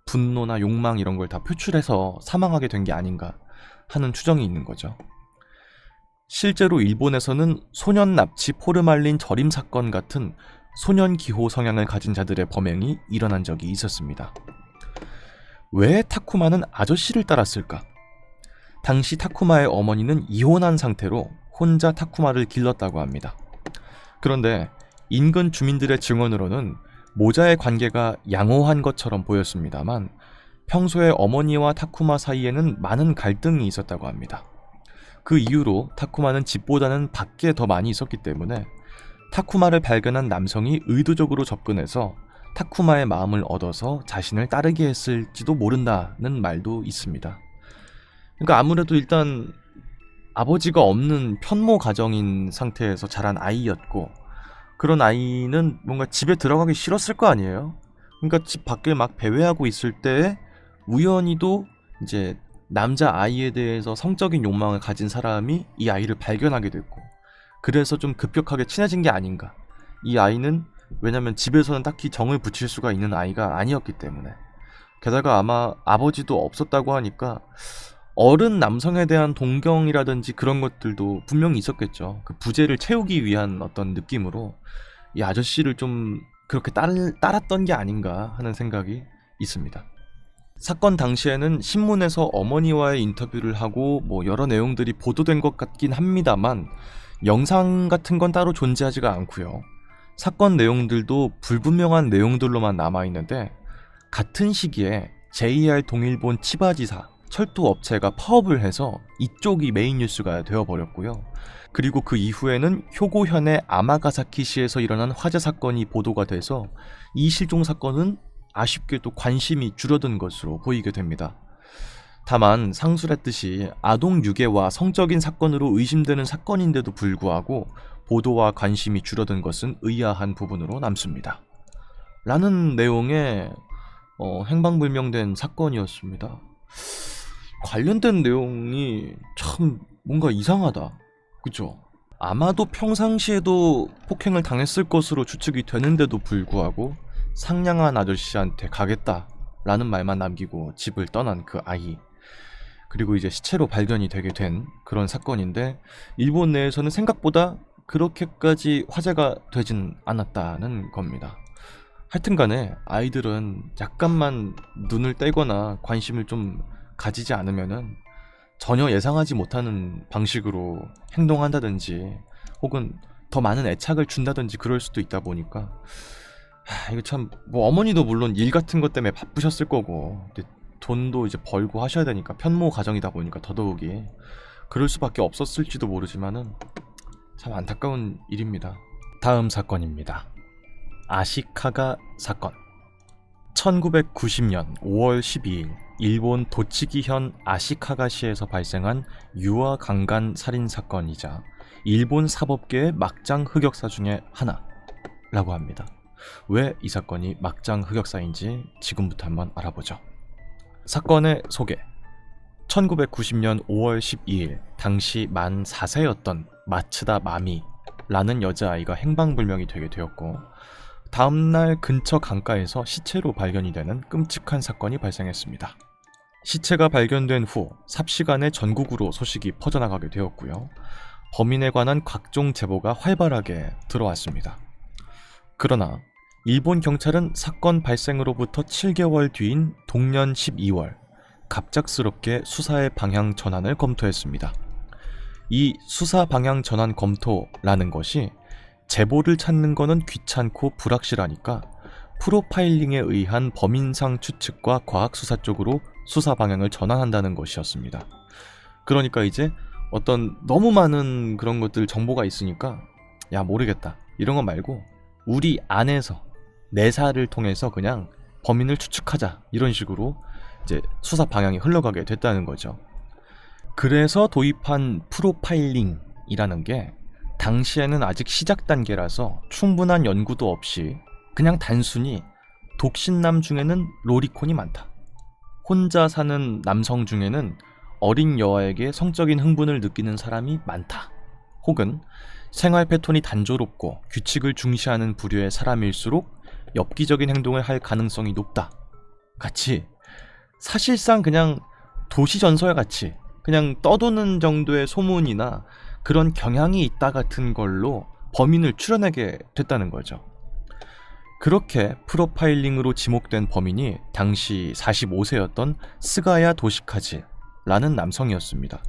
분노나 욕망 이런 걸 다 표출해서 사망하게 된 게 아닌가 하는 추정이 있는 거죠. 실제로 일본에서는 소년 납치 포르말린 절임 사건 같은 소년 기호 성향을 가진 자들의 범행이 일어난 적이 있었습니다. 왜 타쿠마는 아저씨를 따랐을까? 당시 타쿠마의 어머니는 이혼한 상태로 혼자 타쿠마를 길렀다고 합니다. 그런데 인근 주민들의 증언으로는 모자의 관계가 양호한 것처럼 보였습니다만 평소에 어머니와 타쿠마 사이에는 많은 갈등이 있었다고 합니다. 그 이후로 타쿠마는 집보다는 밖에 더 많이 있었기 때문에 타쿠마를 발견한 남성이 의도적으로 접근해서 타쿠마의 마음을 얻어서 자신을 따르게 했을지도 모른다는 말도 있습니다. 그러니까 아무래도 일단 아버지가 없는 편모 가정인 상태에서 자란 아이였고 그런 아이는 뭔가 집에 들어가기 싫었을 거 아니에요. 그러니까 집 밖을 막 배회하고 있을 때 우연히도 이제 남자 아이에 대해서 성적인 욕망을 가진 사람이 이 아이를 발견하게 됐고 그래서 좀 급격하게 친해진 게 아닌가. 이 아이는 왜냐면 집에서는 딱히 정을 붙일 수가 있는 아이가 아니었기 때문에 게다가 아마 아버지도 없었다고 하니까 어른 남성에 대한 동경이라든지 그런 것들도 분명히 있었겠죠. 그 부재를 채우기 위한 어떤 느낌으로 이 아저씨를 좀 그렇게 따랐던 게 아닌가 하는 생각이 있습니다. 사건 당시에는 신문에서 어머니와의 인터뷰를 하고 뭐 여러 내용들이 보도된 것 같긴 합니다만 영상 같은 건 따로 존재하지가 않고요. 사건 내용들도 불분명한 내용들로만 남아있는데 같은 시기에 JR 동일본 치바지사 철도 업체가 파업을 해서 이쪽이 메인 뉴스가 되어버렸고요. 그리고 그 이후에는 효고현의 아마가사키시에서 일어난 화재 사건이 보도가 돼서 이 실종 사건은 아쉽게도 관심이 줄어든 것으로 보이게 됩니다. 다만 상술했듯이 아동 유괴와 성적인 사건으로 의심되는 사건인데도 불구하고 보도와 관심이 줄어든 것은 의아한 부분으로 남습니다. 라는 내용의 행방불명된 사건이었습니다. 관련된 내용이 참 뭔가 이상하다. 그죠? 아마도 평상시에도 폭행을 당했을 것으로 추측이 되는데도 불구하고 상냥한 아저씨한테 가겠다라는 말만 남기고 집을 떠난 그 아이. 그리고 이제 시체로 발견이 되게 된 그런 사건인데 일본 내에서는 생각보다 그렇게까지 화제가 되진 않았다는 겁니다. 하여튼간에 아이들은 약간만 눈을 떼거나 관심을 좀 가지지 않으면은 전혀 예상하지 못하는 방식으로 행동한다든지 혹은 더 많은 애착을 준다든지 그럴 수도 있다 보니까 이거 참 뭐 어머니도 물론 일 같은 것 때문에 바쁘셨을 거고 근데 돈도 이제 벌고 하셔야 되니까 편모 가정이다 보니까 더더욱이 그럴 수밖에 없었을지도 모르지만은 참 안타까운 일입니다. 다음 사건입니다. 아시카가 사건. 1990년 5월 12일 일본 도치기현 아시카가시에서 발생한 유아 강간 살인 사건이자 일본 사법계의 막장 흑역사 중에 하나라고 합니다. 왜 이 사건이 막장 흑역사인지 지금부터 한번 알아보죠. 사건의 소개. 1990년 5월 12일 당시 만 4세였던 마츠다 마미라는 여자아이가 행방불명이 되게 되었고 다음날 근처 강가에서 시체로 발견이 되는 끔찍한 사건이 발생했습니다. 시체가 발견된 후 삽시간에 전국으로 소식이 퍼져나가게 되었고요. 범인에 관한 각종 제보가 활발하게 들어왔습니다. 그러나 일본 경찰은 사건 발생으로부터 7개월 뒤인 동년 12월 갑작스럽게 수사의 방향 전환을 검토했습니다. 이 수사 방향 전환 검토라는 것이 제보를 찾는 거는 귀찮고 불확실하니까 프로파일링에 의한 범인상 추측과 과학수사 쪽으로 수사 방향을 전환한다는 것이었습니다. 그러니까 이제 어떤 너무 많은 그런 것들 정보가 있으니까 야 모르겠다 이런 거 말고 우리 안에서 내사를 통해서 그냥 범인을 추측하자 이런 식으로 이제 수사 방향이 흘러가게 됐다는 거죠. 그래서 도입한 프로파일링이라는 게 당시에는 아직 시작 단계라서 충분한 연구도 없이 그냥 단순히 독신남 중에는 로리콘이 많다. 혼자 사는 남성 중에는 어린 여아에게 성적인 흥분을 느끼는 사람이 많다. 혹은 생활 패턴이 단조롭고 규칙을 중시하는 부류의 사람일수록 엽기적인 행동을 할 가능성이 높다. 같이 사실상 그냥 도시전설 같이 그냥 떠도는 정도의 소문이나 그런 경향이 있다 같은 걸로 범인을 추려내게 됐다는 거죠. 그렇게 프로파일링으로 지목된 범인이 당시 45세였던 스가야 도시카즈라는 남성이었습니다.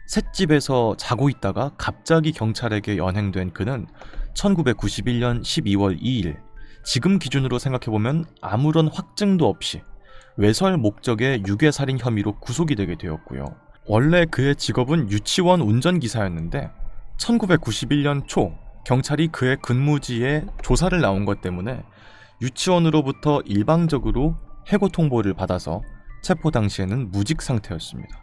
셋집에서 자고 있다가 갑자기 경찰에게 연행된 그는 1991년 12월 2일 지금 기준으로 생각해보면 아무런 확증도 없이 외설 목적의 유괴살인 혐의로 구속이 되게 되었고요. 원래 그의 직업은 유치원 운전기사였는데 1991년 초 경찰이 그의 근무지에 조사를 나온 것 때문에 유치원으로부터 일방적으로 해고 통보를 받아서 체포 당시에는 무직 상태였습니다.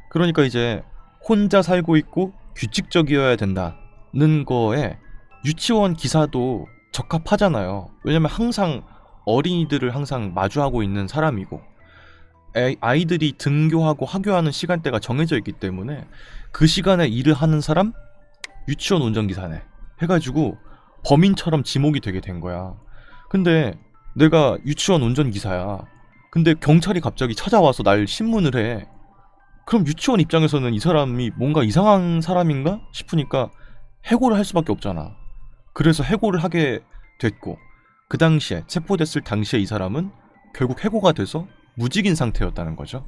그러니까 이제 혼자 살고 있고 규칙적이어야 된다는 거에 유치원 기사도 적합하잖아요. 왜냐면 항상 어린이들을 항상 마주하고 있는 사람이고 아이들이 등교하고 하교하는 시간대가 정해져 있기 때문에 그 시간에 일을 하는 사람? 유치원 운전기사네 해가지고 범인처럼 지목이 되게 된 거야. 근데 내가 유치원 운전기사야. 근데 경찰이 갑자기 찾아와서 날 신문을 해. 그럼 유치원 입장에서는 이 사람이 뭔가 이상한 사람인가 싶으니까 해고를 할 수밖에 없잖아. 그래서 해고를 하게 됐고 그 당시에 체포됐을 당시에 이 사람은 결국 해고가 돼서 무직인 상태였다는 거죠.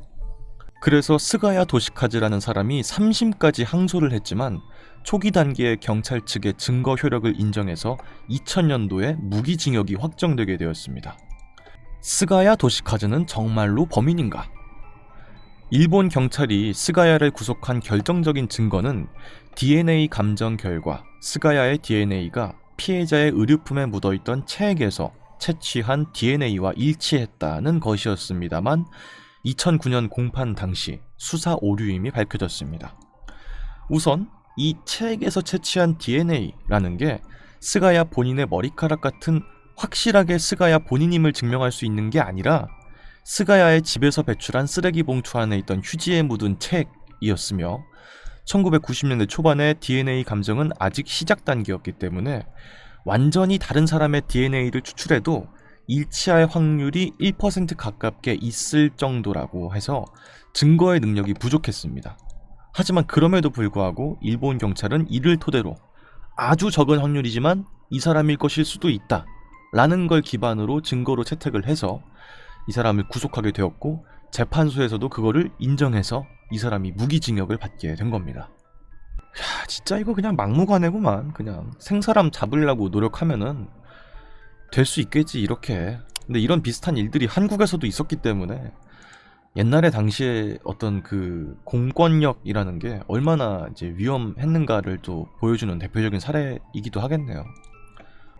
그래서 스가야 도시카즈라는 사람이 3심까지 항소를 했지만 초기 단계의 경찰 측의 증거 효력을 인정해서 2000년도에 무기징역이 확정되게 되었습니다. 스가야 도시카즈는 정말로 범인인가? 일본 경찰이 스가야를 구속한 결정적인 증거는 DNA 감정 결과 스가야의 DNA가 피해자의 의류품에 묻어있던 체액에서 채취한 DNA와 일치했다는 것이었습니다만 2009년 공판 당시 수사 오류임이 밝혀졌습니다. 우선 이 체액에서 채취한 DNA라는 게 스가야 본인의 머리카락 같은 확실하게 스가야 본인임을 증명할 수 있는 게 아니라 스가야의 집에서 배출한 쓰레기 봉투 안에 있던 휴지에 묻은 책이었으며 1990년대 초반에 DNA 감정은 아직 시작 단계였기 때문에 완전히 다른 사람의 DNA를 추출해도 일치할 확률이 1% 가깝게 있을 정도라고 해서 증거의 능력이 부족했습니다. 하지만 그럼에도 불구하고 일본 경찰은 이를 토대로 아주 적은 확률이지만 이 사람일 것일 수도 있다 라는 걸 기반으로 증거로 채택을 해서 이 사람을 구속하게 되었고 재판소에서도 그거를 인정해서 이 사람이 무기징역을 받게 된 겁니다. 야, 진짜 이거 그냥 막무가내구만. 그냥 생사람 잡으려고 노력하면은 될 수 있겠지 이렇게. 근데 이런 비슷한 일들이 한국에서도 있었기 때문에 옛날에 당시에 어떤 그 공권력이라는 게 얼마나 이제 위험했는가를 또 보여주는 대표적인 사례이기도 하겠네요.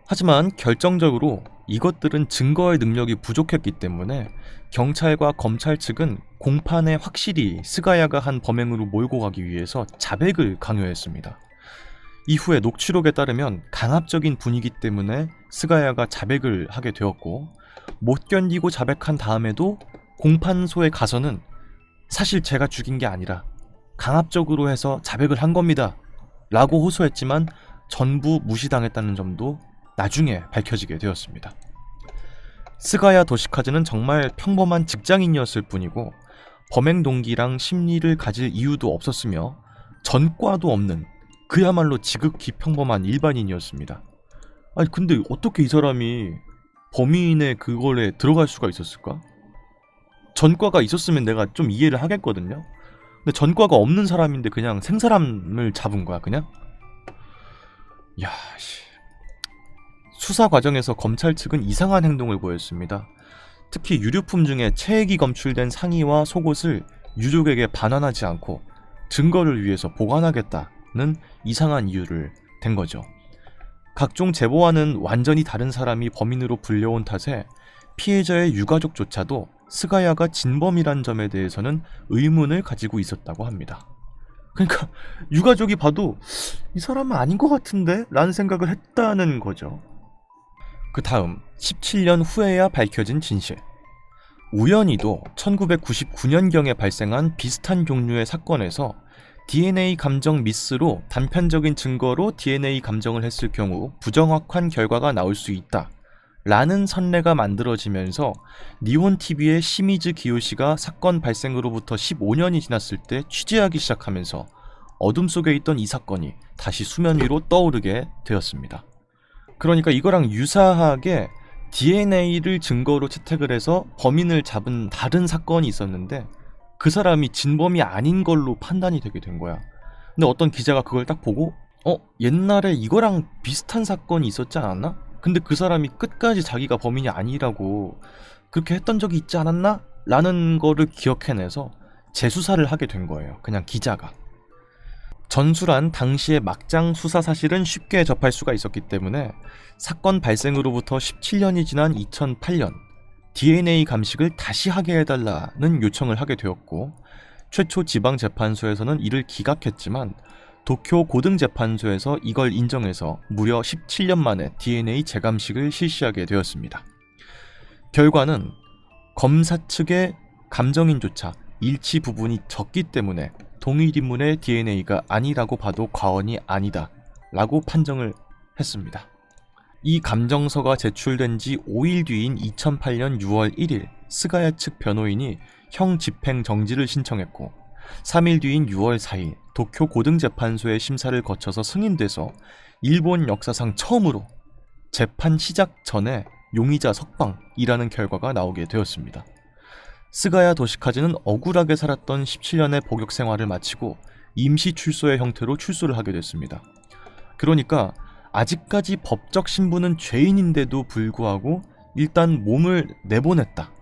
하지만 결정적으로 이것들은 증거의 능력이 부족했기 때문에 경찰과 검찰 측은 공판에 확실히 스가야가 한 범행으로 몰고 가기 위해서 자백을 강요했습니다. 이후에 녹취록에 따르면 강압적인 분위기 때문에 스가야가 자백을 하게 되었고 못 견디고 자백한 다음에도 공판소에 가서는 사실 제가 죽인 게 아니라 강압적으로 해서 자백을 한 겁니다 라고 호소했지만 전부 무시당했다는 점도 나중에 밝혀지게 되었습니다. 스가야 도시카즈는 정말 평범한 직장인이었을 뿐이고 범행 동기랑 심리를 가질 이유도 없었으며 전과도 없는 그야말로 지극히 평범한 일반인이었습니다. 아니 근데 어떻게 이 사람이 범인의 그걸에 들어갈 수가 있었을까? 전과가 있었으면 내가 좀 이해를 하겠거든요. 근데 전과가 없는 사람인데 그냥 생사람을 잡은 거야 그냥? 야 씨. 수사 과정에서 검찰 측은 이상한 행동을 보였습니다. 특히 유류품 중에 체액이 검출된 상의와 속옷을 유족에게 반환하지 않고 증거를 위해서 보관하겠다는 이상한 이유를 댄 거죠. 각종 제보와는 완전히 다른 사람이 범인으로 불려온 탓에 피해자의 유가족조차도 스가야가 진범이란 점에 대해서는 의문을 가지고 있었다고 합니다. 그러니까 유가족이 봐도 이 사람은 아닌 것 같은데? 라는 생각을 했다는 거죠. 그 다음 17년 후에야 밝혀진 진실. 우연히도 1999년경에 발생한 비슷한 종류의 사건에서 DNA 감정 미스로 단편적인 증거로 DNA 감정을 했을 경우 부정확한 결과가 나올 수 있다 라는 선례가 만들어지면서 니혼TV의 시미즈 기요시가 사건 발생으로부터 15년이 지났을 때 취재하기 시작하면서 어둠 속에 있던 이 사건이 다시 수면 위로 떠오르게 되었습니다. 그러니까 이거랑 유사하게 DNA를 증거로 채택을 해서 범인을 잡은 다른 사건이 있었는데 그 사람이 진범이 아닌 걸로 판단이 되게 된 거야. 근데 어떤 기자가 그걸 딱 보고 옛날에 이거랑 비슷한 사건이 있었지 않았나? 근데 그 사람이 끝까지 자기가 범인이 아니라고 그렇게 했던 적이 있지 않았나? 라는 거를 기억해내서 재수사를 하게 된 거예요. 그냥 기자가. 전술한 당시의 막장 수사 사실은 쉽게 접할 수가 있었기 때문에 사건 발생으로부터 17년이 지난 2008년 DNA 감식을 다시 하게 해달라는 요청을 하게 되었고 최초 지방재판소에서는 이를 기각했지만 도쿄 고등재판소에서 이걸 인정해서 무려 17년 만에 DNA 재감식을 실시하게 되었습니다. 결과는 검사 측의 감정인조차 일치 부분이 적기 때문에 동일 인물의 DNA가 아니라고 봐도 과언이 아니다 라고 판정을 했습니다. 이 감정서가 제출된 지 5일 뒤인 2008년 6월 1일 스가야 측 변호인이 형 집행 정지를 신청했고 3일 뒤인 6월 4일 도쿄 고등재판소의 심사를 거쳐서 승인돼서 일본 역사상 처음으로 재판 시작 전에 용의자 석방이라는 결과가 나오게 되었습니다. 스가야 도시카즈는 억울하게 살았던 17년의 복역 생활을 마치고 임시 출소의 형태로 출소를 하게 됐습니다. 그러니까 아직까지 법적 신분은 죄인인데도 불구하고 일단 몸을 내보냈다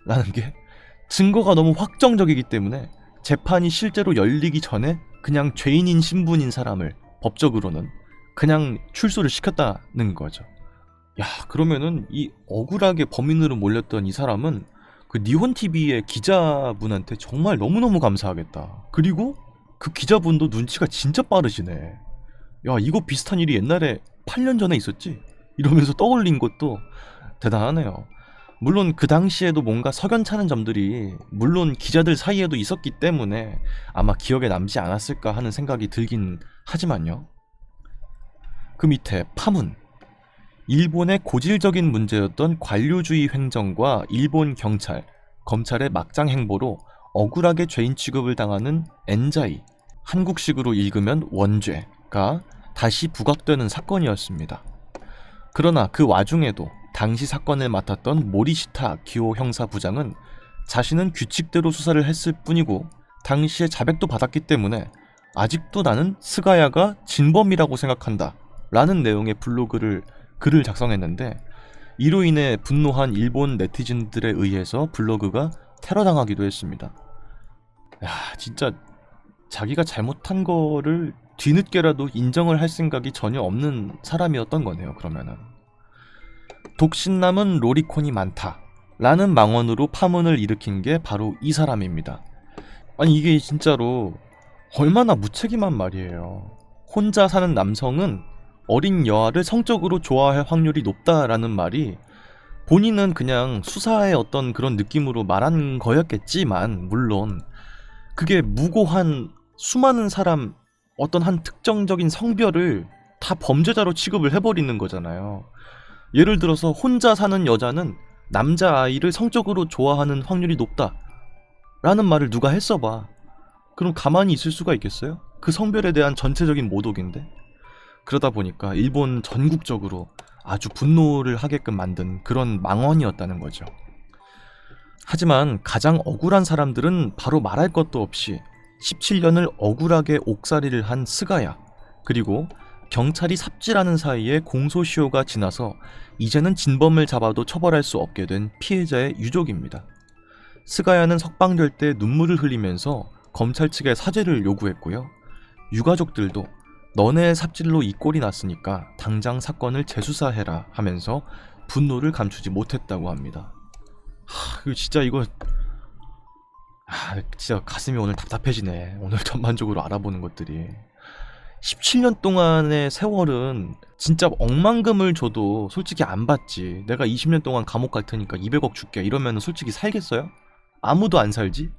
라는 게 증거가 너무 확정적이기 때문에 재판이 실제로 열리기 전에 그냥 죄인인 신분인 사람을 법적으로는 그냥 출소를 시켰다는 거죠. 야, 그러면은 이 억울하게 범인으로 몰렸던 이 사람은 그 니혼TV의 기자분한테 정말 너무너무 감사하겠다. 그리고 그 기자분도 눈치가 진짜 빠르시네. 야, 이거 비슷한 일이 옛날에 8년 전에 있었지? 이러면서 떠올린 것도 대단하네요. 물론 그 당시에도 뭔가 석연찮은 점들이 물론 기자들 사이에도 있었기 때문에 아마 기억에 남지 않았을까 하는 생각이 들긴 하지만요. 그 밑에 파문. 일본의 고질적인 문제였던 관료주의 횡정과 일본 경찰, 검찰의 막장 행보로 억울하게 죄인 취급을 당하는 엔자이, 한국식으로 읽으면 원죄가 다시 부각되는 사건이었습니다. 그러나 그 와중에도 당시 사건을 맡았던 모리시타 기호 형사부장은 자신은 규칙대로 수사를 했을 뿐이고 당시에 자백도 받았기 때문에 아직도 나는 스가야가 진범이라고 생각한다 라는 내용의 글을 작성했는데, 이로 인해 분노한 일본 네티즌들에 의해서 블로그가 테러당하기도 했습니다. 야, 진짜 자기가 잘못한 거를 뒤늦게라도 인정을 할 생각이 전혀 없는 사람이었던 거네요. 그러면은 독신남은 로리콘이 많다 라는 망언으로 파문을 일으킨 게 바로 이 사람입니다. 아니 이게 진짜로 얼마나 무책임한 말이에요. 혼자 사는 남성은 어린 여아를 성적으로 좋아할 확률이 높다라는 말이 본인은 그냥 수사의 어떤 그런 느낌으로 말한 거였겠지만, 물론 그게 무고한 수많은 사람, 어떤 한 특정적인 성별을 다 범죄자로 취급을 해버리는 거잖아요. 예를 들어서 혼자 사는 여자는 남자아이를 성적으로 좋아하는 확률이 높다 라는 말을 누가 했어봐. 그럼 가만히 있을 수가 있겠어요? 그 성별에 대한 전체적인 모독인데. 그러다 보니까 일본 전국적으로 아주 분노를 하게끔 만든 그런 망언이었다는 거죠. 하지만 가장 억울한 사람들은 바로 말할 것도 없이 17년을 억울하게 옥살이를 한 스가야, 그리고 경찰이 삽질하는 사이에 공소시효가 지나서 이제는 진범을 잡아도 처벌할 수 없게 된 피해자의 유족입니다. 스가야는 석방될 때 눈물을 흘리면서 검찰 측에 사죄를 요구했고요. 유가족들도 너네 삽질로 이 꼴이 났으니까 당장 사건을 재수사해라 하면서 분노를 감추지 못했다고 합니다. 이거 진짜 가슴이 오늘 답답해지네. 오늘 전반적으로 알아보는 것들이 17년 동안의 세월은 진짜 억만금을 줘도 솔직히 안 받지. 내가 20년 동안 감옥 갈 테니까 200억 줄게 이러면 솔직히 살겠어요? 아무도 안 살지.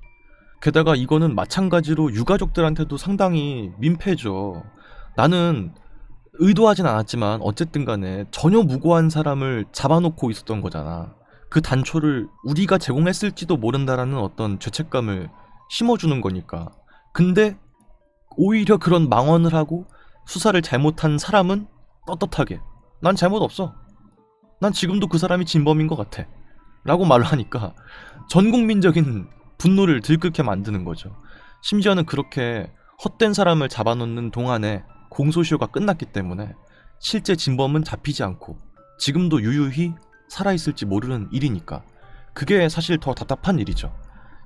게다가 이거는 마찬가지로 유가족들한테도 상당히 민폐죠. 나는 의도하진 않았지만 어쨌든 간에 전혀 무고한 사람을 잡아놓고 있었던 거잖아. 그 단초를 우리가 제공했을지도 모른다라는 어떤 죄책감을 심어주는 거니까. 근데 오히려 그런 망언을 하고 수사를 잘못한 사람은 떳떳하게 난 잘못 없어, 난 지금도 그 사람이 진범인 것 같아 라고 말을 하니까 전국민적인 분노를 들끓게 만드는 거죠. 심지어는 그렇게 헛된 사람을 잡아놓는 동안에 공소시효가 끝났기 때문에 실제 진범은 잡히지 않고 지금도 유유히 살아있을지 모르는 일이니까 그게 사실 더 답답한 일이죠.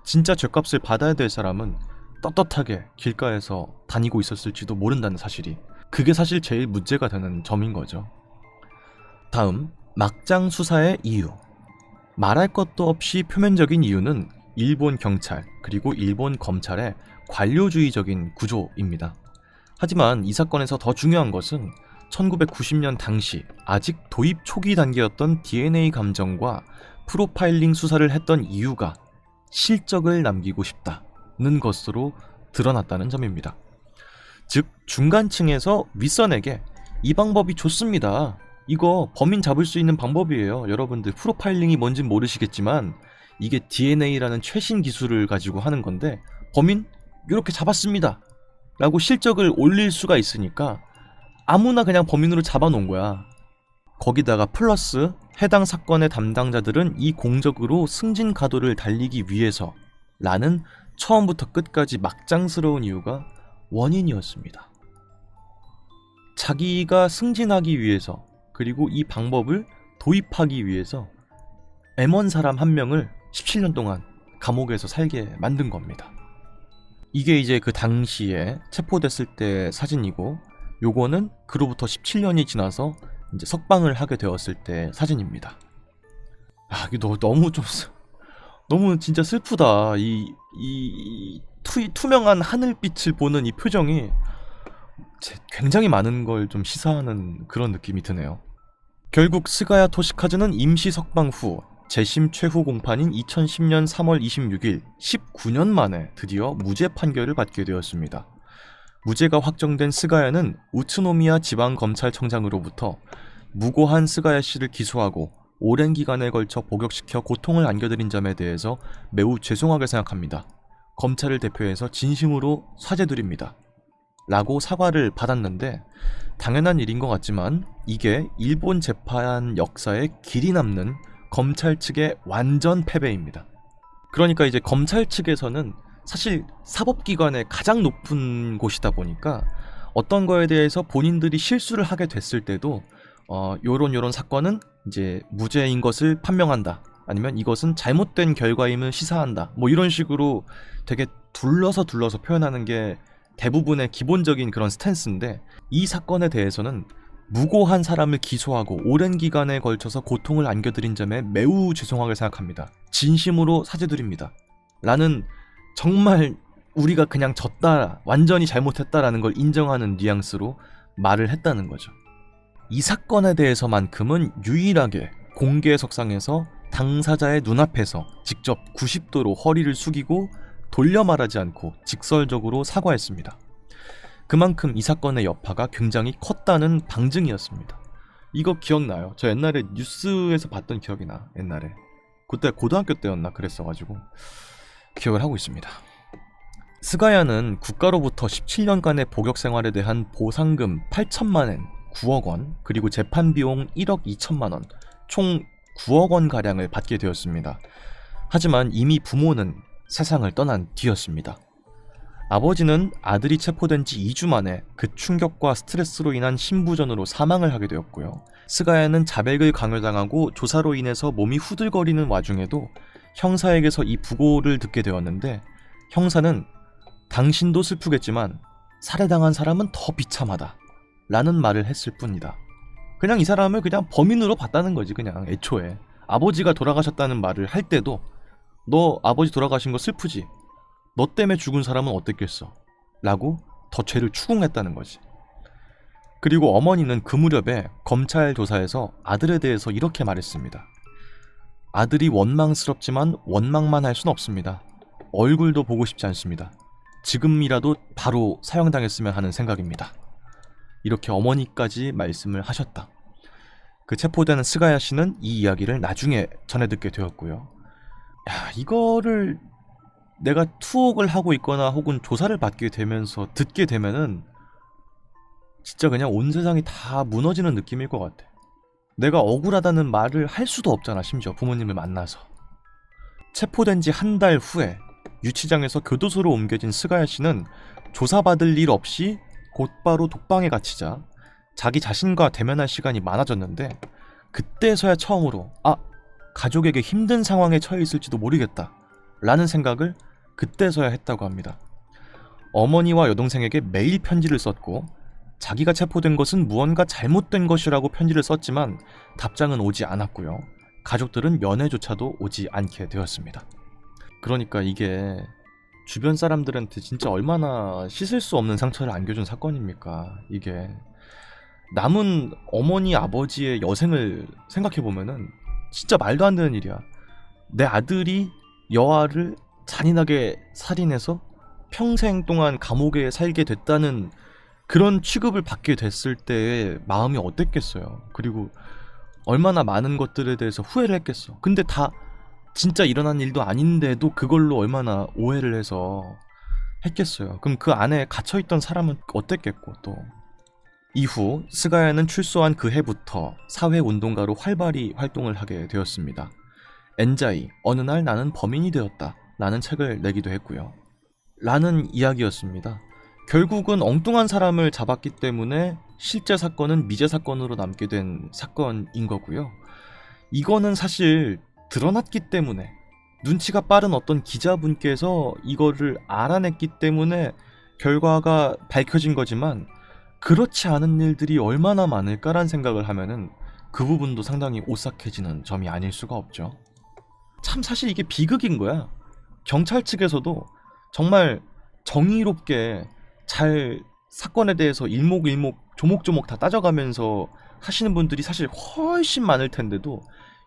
진짜 죗값을 받아야 될 사람은 떳떳하게 길가에서 다니고 있었을지도 모른다는 사실이, 그게 사실 제일 문제가 되는 점인 거죠. 다음, 막장 수사의 이유. 말할 것도 없이 표면적인 이유는 일본 경찰 그리고 일본 검찰의 관료주의적인 구조입니다. 하지만 이 사건에서 더 중요한 것은 1990년 당시 아직 도입 초기 단계였던 DNA 감정과 프로파일링 수사를 했던 이유가 실적을 남기고 싶다는 것으로 드러났다는 점입니다. 즉 중간층에서 윗선에게 이 방법이 좋습니다, 이거 범인 잡을 수 있는 방법이에요, 여러분들 프로파일링이 뭔진 모르시겠지만 이게 DNA라는 최신 기술을 가지고 하는 건데 범인 이렇게 잡았습니다 라고 실적을 올릴 수가 있으니까 아무나 그냥 범인으로 잡아놓은 거야. 거기다가 플러스 해당 사건의 담당자들은 이 공적으로 승진 가도를 달리기 위해서 라는 처음부터 끝까지 막장스러운 이유가 원인이었습니다. 자기가 승진하기 위해서, 그리고 이 방법을 도입하기 위해서 M1 사람 한 명을 17년 동안 감옥에서 살게 만든 겁니다. 이게 이제 그 당시에 체포됐을 때 사진이고, 요거는 그로부터 17년이 지나서 이제 석방을 하게 되었을 때 사진입니다. 이게 너무 진짜 슬프다. 투명한 하늘빛을 보는 이 표정이 굉장히 많은 걸 좀 시사하는 그런 느낌이 드네요. 결국 스가야 토시카즈는 임시 석방 후 재심 최후 공판인 2010년 3월 26일 19년 만에 드디어 무죄 판결을 받게 되었습니다. 무죄가 확정된 스가야는 우츠노미야 지방검찰청장으로부터 무고한 스가야 씨를 기소하고 오랜 기간에 걸쳐 복역시켜 고통을 안겨드린 점에 대해서 매우 죄송하게 생각합니다. 검찰을 대표해서 진심으로 사죄드립니다. 라고 사과를 받았는데 당연한 일인 것 같지만 이게 일본 재판 역사에 길이 남는 검찰 측의 완전 패배입니다. 그러니까 이제 검찰 측에서는 사실 사법기관의 가장 높은 곳이다 보니까 어떤 거에 대해서 본인들이 실수를 하게 됐을 때도 요런 사건은 이제 무죄인 것을 판명한다. 아니면 이것은 잘못된 결과임을 시사한다. 뭐 이런 식으로 되게 둘러서 표현하는 게 대부분의 기본적인 그런 스탠스인데 이 사건에 대해서는 무고한 사람을 기소하고 오랜 기간에 걸쳐서 고통을 안겨드린 점에 매우 죄송하게 생각합니다. 진심으로 사죄드립니다. 라는 정말 우리가 그냥 졌다, 완전히 잘못했다라는 걸 인정하는 뉘앙스로 말을 했다는 거죠. 이 사건에 대해서만큼은 유일하게 공개석상에서 당사자의 눈앞에서 직접 90도로 허리를 숙이고 돌려 말하지 않고 직설적으로 사과했습니다. 그만큼 이 사건의 여파가 굉장히 컸다는 방증이었습니다. 이거 기억나요? 저 옛날에 뉴스에서 봤던 기억이 나. 옛날에 그때 고등학교 때였나 그랬어가지고 기억을 하고 있습니다. 스가야는 국가로부터 17년간의 복역 생활에 대한 보상금 8천만엔 9억 원 그리고 재판 비용 1억 2천만 원 총 9억 원 가량을 받게 되었습니다. 하지만 이미 부모는 세상을 떠난 뒤였습니다. 아버지는 아들이 체포된 지 2주 만에 그 충격과 스트레스로 인한 심부전으로 사망을 하게 되었고요. 스가야는 자백을 강요당하고 조사로 인해서 몸이 후들거리는 와중에도 형사에게서 이 부고를 듣게 되었는데 형사는 당신도 슬프겠지만 살해당한 사람은 더 비참하다 라는 말을 했을 뿐이다. 그냥 이 사람을 그냥 범인으로 봤다는 거지. 그냥 애초에 아버지가 돌아가셨다는 말을 할 때도 너 아버지 돌아가신 거 슬프지? 너 때문에 죽은 사람은 어땠겠어? 라고 더 죄를 추궁했다는 거지. 그리고 어머니는 그 무렵에 검찰 조사에서 아들에 대해서 이렇게 말했습니다. 아들이 원망스럽지만 원망만 할 순 없습니다. 얼굴도 보고 싶지 않습니다. 지금이라도 바로 사형당했으면 하는 생각입니다. 이렇게 어머니까지 말씀을 하셨다. 그 체포되는 스가야 씨는 이 이야기를 나중에 전해 듣게 되었고요. 야, 이거를 내가 투옥을 하고 있거나 혹은 조사를 받게 되면서 듣게 되면은 진짜 그냥 온 세상이 다 무너지는 느낌일 것 같아. 내가 억울하다는 말을 할 수도 없잖아. 심지어 부모님을 만나서. 체포된 지 한 달 후에 유치장에서 교도소로 옮겨진 스가야 씨는 조사받을 일 없이 곧바로 독방에 갇히자 자기 자신과 대면할 시간이 많아졌는데 그때서야 처음으로 가족에게 힘든 상황에 처해 있을지도 모르겠다 라는 생각을 그때서야 했다고 합니다. 어머니와 여동생에게 매일 편지를 썼고 자기가 체포된 것은 무언가 잘못된 것이라고 편지를 썼지만 답장은 오지 않았고요. 가족들은 면회조차도 오지 않게 되었습니다. 그러니까 이게 주변 사람들한테 진짜 얼마나 씻을 수 없는 상처를 안겨준 사건입니까? 이게 남은 어머니 아버지의 여생을 생각해보면은 진짜 말도 안 되는 일이야. 내 아들이 여아를 잔인하게 살인해서 평생 동안 감옥에 살게 됐다는 그런 취급을 받게 됐을 때의 마음이 어땠겠어요. 그리고 얼마나 많은 것들에 대해서 후회를 했겠어. 근데 다 진짜 일어난 일도 아닌데도 그걸로 얼마나 오해를 해서 했겠어요. 그럼 그 안에 갇혀있던 사람은 어땠겠고 또. 이후 스가야는 출소한 그 해부터 사회운동가로 활발히 활동을 하게 되었습니다. 엔자이, 어느 날 나는 범인이 되었다 라는 책을 내기도 했고요. 라는 이야기였습니다. 결국은 엉뚱한 사람을 잡았기 때문에 실제 사건은 미제 사건으로 남게 된 사건인 거고요. 이거는 사실 드러났기 때문에 눈치가 빠른 어떤 기자분께서 이거를 알아냈기 때문에 결과가 밝혀진 거지만 그렇지 않은 일들이 얼마나 많을까란 생각을 하면은 그 부분도 상당히 오싹해지는 점이 아닐 수가 없죠. 참 사실 이게 비극인 거야. 경찰 측에서도 정말 정의롭게 잘 사건에 대해서 일목일목 조목조목 다 따져가면서 하시는 분들이 사실 훨씬 많을 텐데도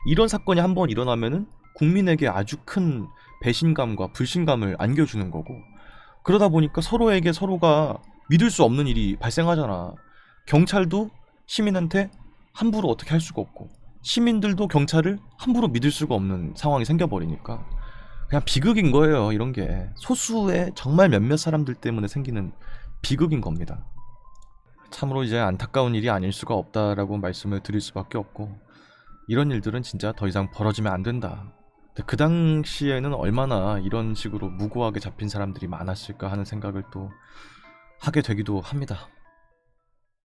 이런 사건이 한번 일어나면은 국민에게 아주 큰 배신감과 불신감을 안겨주는 거고, 그러다 보니까 서로에게 서로가 믿을 수 없는 일이 발생하잖아. 경찰도 시민한테 함부로 어떻게 할 수가 없고, 시민들도 경찰을 함부로 믿을 수가 없는 상황이 생겨버리니까 그냥 비극인 거예요. 이런 게 소수의 정말 몇몇 사람들 때문에 생기는 비극인 겁니다. 참으로 이제 안타까운 일이 아닐 수가 없다라고 말씀을 드릴 수밖에 없고, 이런 일들은 진짜 더 이상 벌어지면 안 된다. 근데 그 당시에는 얼마나 이런 식으로 무고하게 잡힌 사람들이 많았을까 하는 생각을 또 하게 되기도 합니다.